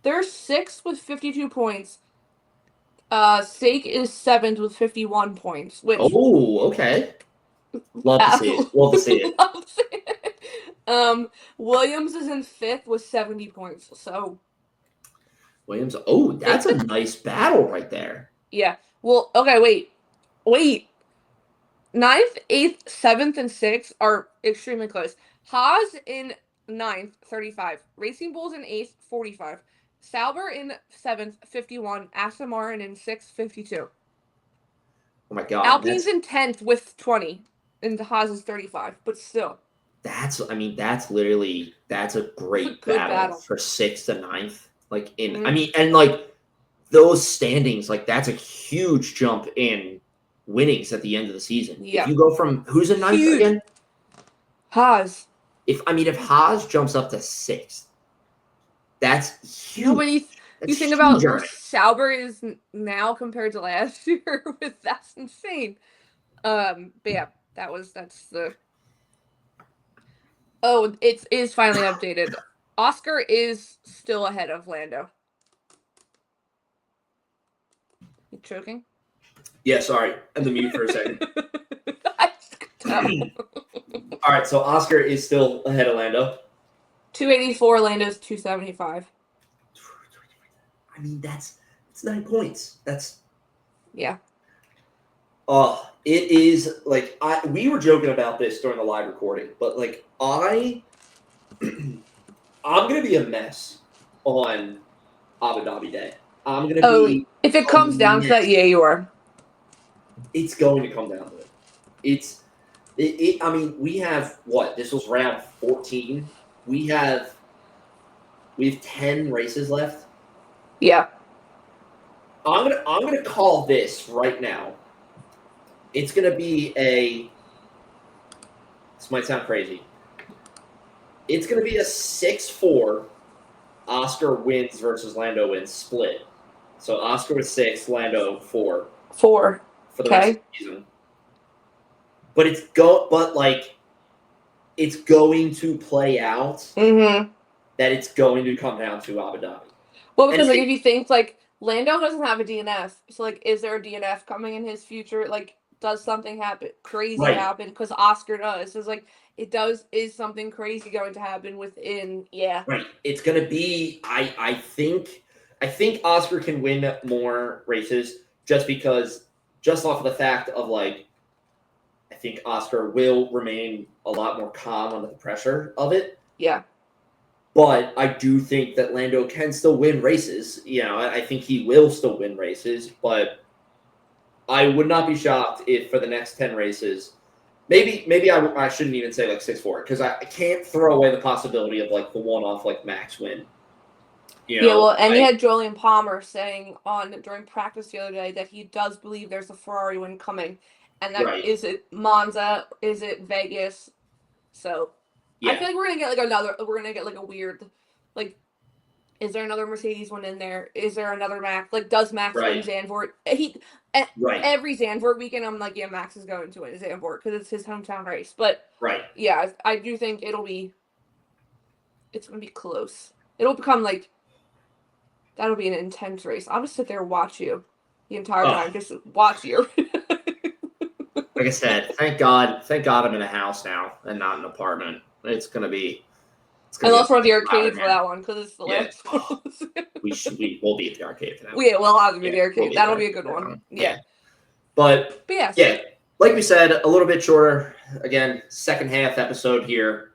They're 6th with 52 points. Sake is 7th with 51 points. Which okay. Love to see it. Love to see it. Williams is in 5th with 70 points. So Williams. That's a nice battle right there. Yeah. Well, okay, wait. 9th, 8th, 7th, and 6th are extremely close. Haas in 9th, 35. Racing Bulls in 8th, 45. Sauber in 7th, 51. Aston Martin in 6th, 52. Oh my God. Alpine's in 10th with 20. And Haas is 35. But still. That's a great battle for 6th to 9th. Like and like those standings, like that's a huge jump in winnings at the end of the season. Yeah. If you go from who's in 9th again? Haas. If Haas jumps up to 6th, that's huge. You think about where Sauber is now compared to last year, that's insane. But yeah, that's the. Oh, it is finally updated. Oscar is still ahead of Lando. You choking? Yeah, sorry. I'm the mute for a second. All right, so Oscar is still ahead of Lando. 284, Lando's 275. I mean, that's 9 points. Yeah. It is like we were joking about this during the live recording, but like I'm gonna be a mess on Abu Dhabi Day. I'm gonna be. If it comes down to that, yeah, you are. It's going to come down to it. I mean, we have what? This was round 14. We have 10 races left. Yeah. I'm gonna call this right now. It's gonna be this might sound crazy. It's gonna be a 6-4 Oscar wins versus Lando wins split. So Oscar with 6, Lando 4. 4. For the rest of the season. But it's going to play out that it's going to come down to Abu Dhabi. Well, because if you think like Lando doesn't have a DNF, so like is there a DNF coming in his future? Like does something crazy happen? Because Oscar does. It's like is something crazy going to happen within Right. It's gonna be I think Oscar can win more races just off of the fact of like I think Oscar will remain a lot more calm under the pressure of it. Yeah. But I do think that Lando can still win races. You know, I think he will still win races, but I would not be shocked if for the next 10 races, maybe I shouldn't even say like 6-4 because I can't throw away the possibility of like the one-off like Max win. You know, Yeah, well, and you had Julian Palmer saying during practice the other day that he does believe there's a Ferrari win coming, and that Right. is it Monza, is it Vegas? So I feel like we're gonna get like a weird, like, is there another Mercedes one in there? Is there another Max? Like, does Max win Right. Zandvoort? Right. Every Zandvoort weekend, I'm like, yeah, Max is going to win Zandvoort because it's his hometown race. But Right. yeah, I do think it's gonna be close. It'll become like, that'll be an intense race. I'll just sit there and watch you the entire time. Just watch you. Like I said, thank God I'm in a house now and not an apartment. It's gonna be. Unless we're at the arcade for that one, because it's the last one. We'll be at the arcade for that one. Yeah, we'll have to be at the arcade. We'll That'll be a good one. Yeah. But yes. Yeah, like we said, a little bit shorter. Again, second half episode here.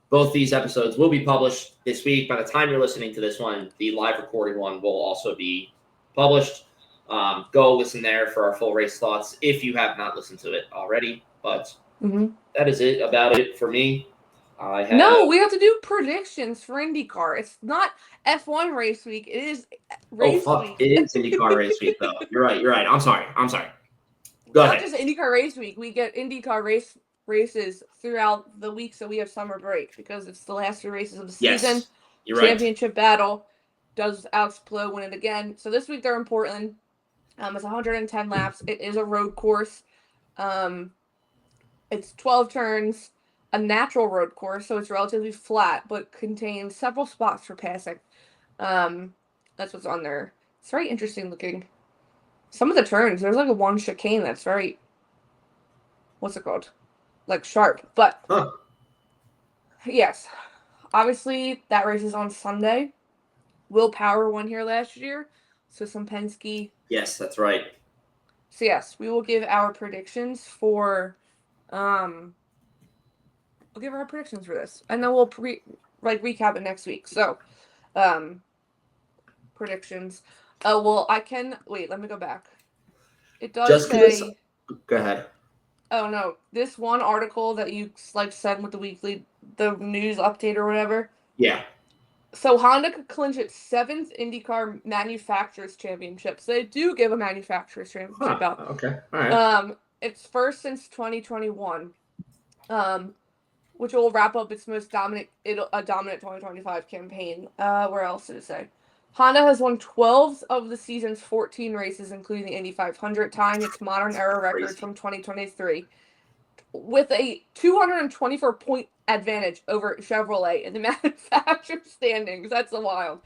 Both these episodes will be published this week. By the time you're listening to this one, the live recording one will also be published. Go listen there for our full race thoughts if you have not listened to it already. But that is it about it for me. No, we have to do predictions for IndyCar. It's not F1 race week. It is race week. It is IndyCar race week, though. You're right. I'm sorry. Go ahead. Not just IndyCar race week. We get IndyCar races throughout the week, so we have summer break because it's the last 3 races of the season. Yes, you're right. Championship battle. Does Alex Palou win it again? So this week they're in Portland. It's 110 laps. It is a road course. It's 12 turns. A natural road course, so it's relatively flat, but contains several spots for passing. That's what's on there. It's very interesting looking. Some of the turns, there's like a one chicane that's very, what's it called? Like sharp, but yes. Obviously, that race is on Sunday. Will Power won here last year, so some Penske. Yes, that's right. So yes, we will give our predictions for, we'll give our predictions for this, and then we'll recap it next week. So, predictions. Oh well, I can wait. Let me go back. It does say. Go ahead. Oh no! This one article that you sent with the news update or whatever. Yeah. So Honda could clinch its 7th IndyCar Manufacturers Championship. So they do give a Manufacturers Championship out. Okay. All right. It's first since 2021. Which will wrap up its most dominant 2025 campaign. Where else did it say? Honda has won 12 of the season's 14 races, including the Indy 500, tying its modern era record from 2023, with a 224-point advantage over Chevrolet in the manufacturer standings. That's a wild.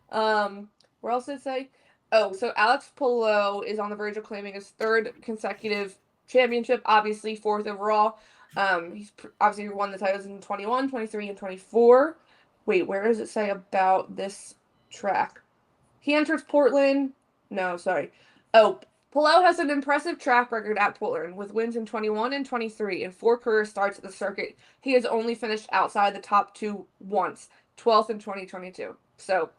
Where else did it say? Oh, so Alex Palou is on the verge of claiming his 3rd consecutive championship, obviously 4th overall. He's obviously won the titles in 21, 23, and 24. Wait, where does it say about this track? He enters Portland. No, sorry. Oh, Palou has an impressive track record at Portland with wins in 21 and 23 and 4 career starts at the circuit. He has only finished outside the top 2 once, 12th in 2022. So,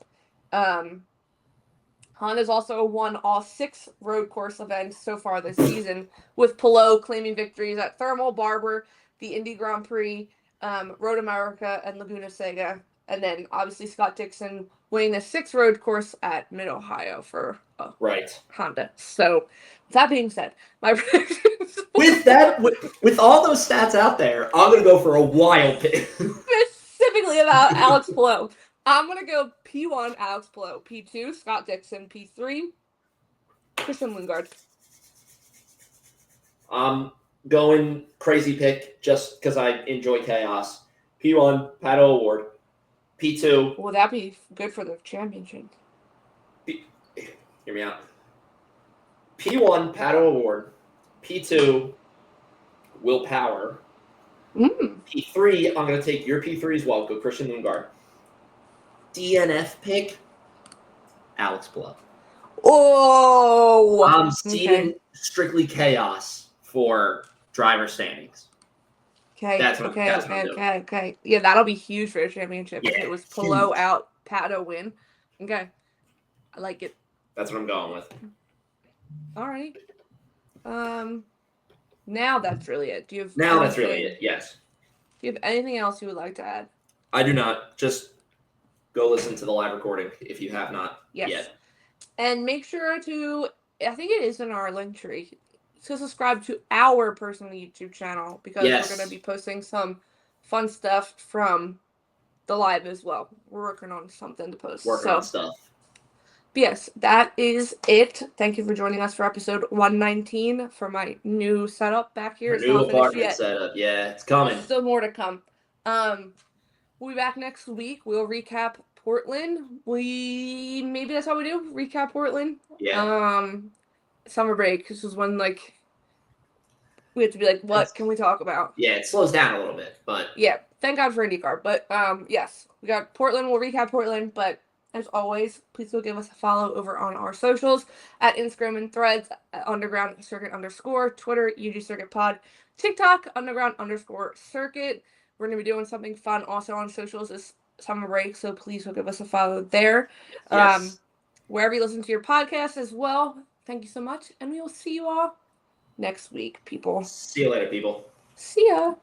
Honda's also won all 6 road course events so far this season, with Palou claiming victories at Thermal, Barber, the Indy Grand Prix, Road America, and Laguna Seca. And then, obviously, Scott Dixon winning the 6th road course at Mid-Ohio for Honda. So, with that being said, my predictions... with all those stats out there, I'm going to go for a wild pick. Specifically about Alex Palou. I'm going to go P1, Alex Palou. P2, Scott Dixon. P3, Christian Lundgaard. I'm going crazy pick just because I enjoy chaos. P1, Pato Award. P2. Will that be good for the championship? Hear me out. P1, Pato Award. P2, Will Power. P3, I'm going to take your P3 as well. Go Christian Lundgaard. DNF pick, Alex Palou. Oh! I'm seeding strictly chaos for driver standings. Okay, okay. Yeah, that'll be huge for a championship if it was Palou out, Pato win. Okay. I like it. That's what I'm going with. All right. Now that's really it. That's really it, yes. Do you have anything else you would like to add? I do not. Just go listen to the live recording if you have not Yes. yet. And make sure to, I think it is in our link tree, to subscribe to our personal YouTube channel because Yes. we're going to be posting some fun stuff from the live as well. We're working on something to post. Working on stuff. Yes, that is it. Thank you for joining us for episode 119 for my new setup back here. Our It's new not finished apartment yet. setup. Yeah, it's coming. Still more to come. We'll be back next week. We'll recap Portland. Maybe that's how we do. Recap Portland. Yeah. Summer break. This was when we had to be like, what can we talk about? Yeah, it slows down a little bit, but yeah. Thank God for IndyCar. But yes, we got Portland. We'll recap Portland. But as always, please go give us a follow over on our socials at Instagram and Threads at Underground Circuit _, Twitter UG Circuit Pod, TikTok Underground _Circuit. We're gonna be doing something fun also on socials this summer break, so please go give us a follow there. yes. Wherever you listen to your podcast as well. Thank you so much, and we will see you all next week, people. See you later, people. See ya.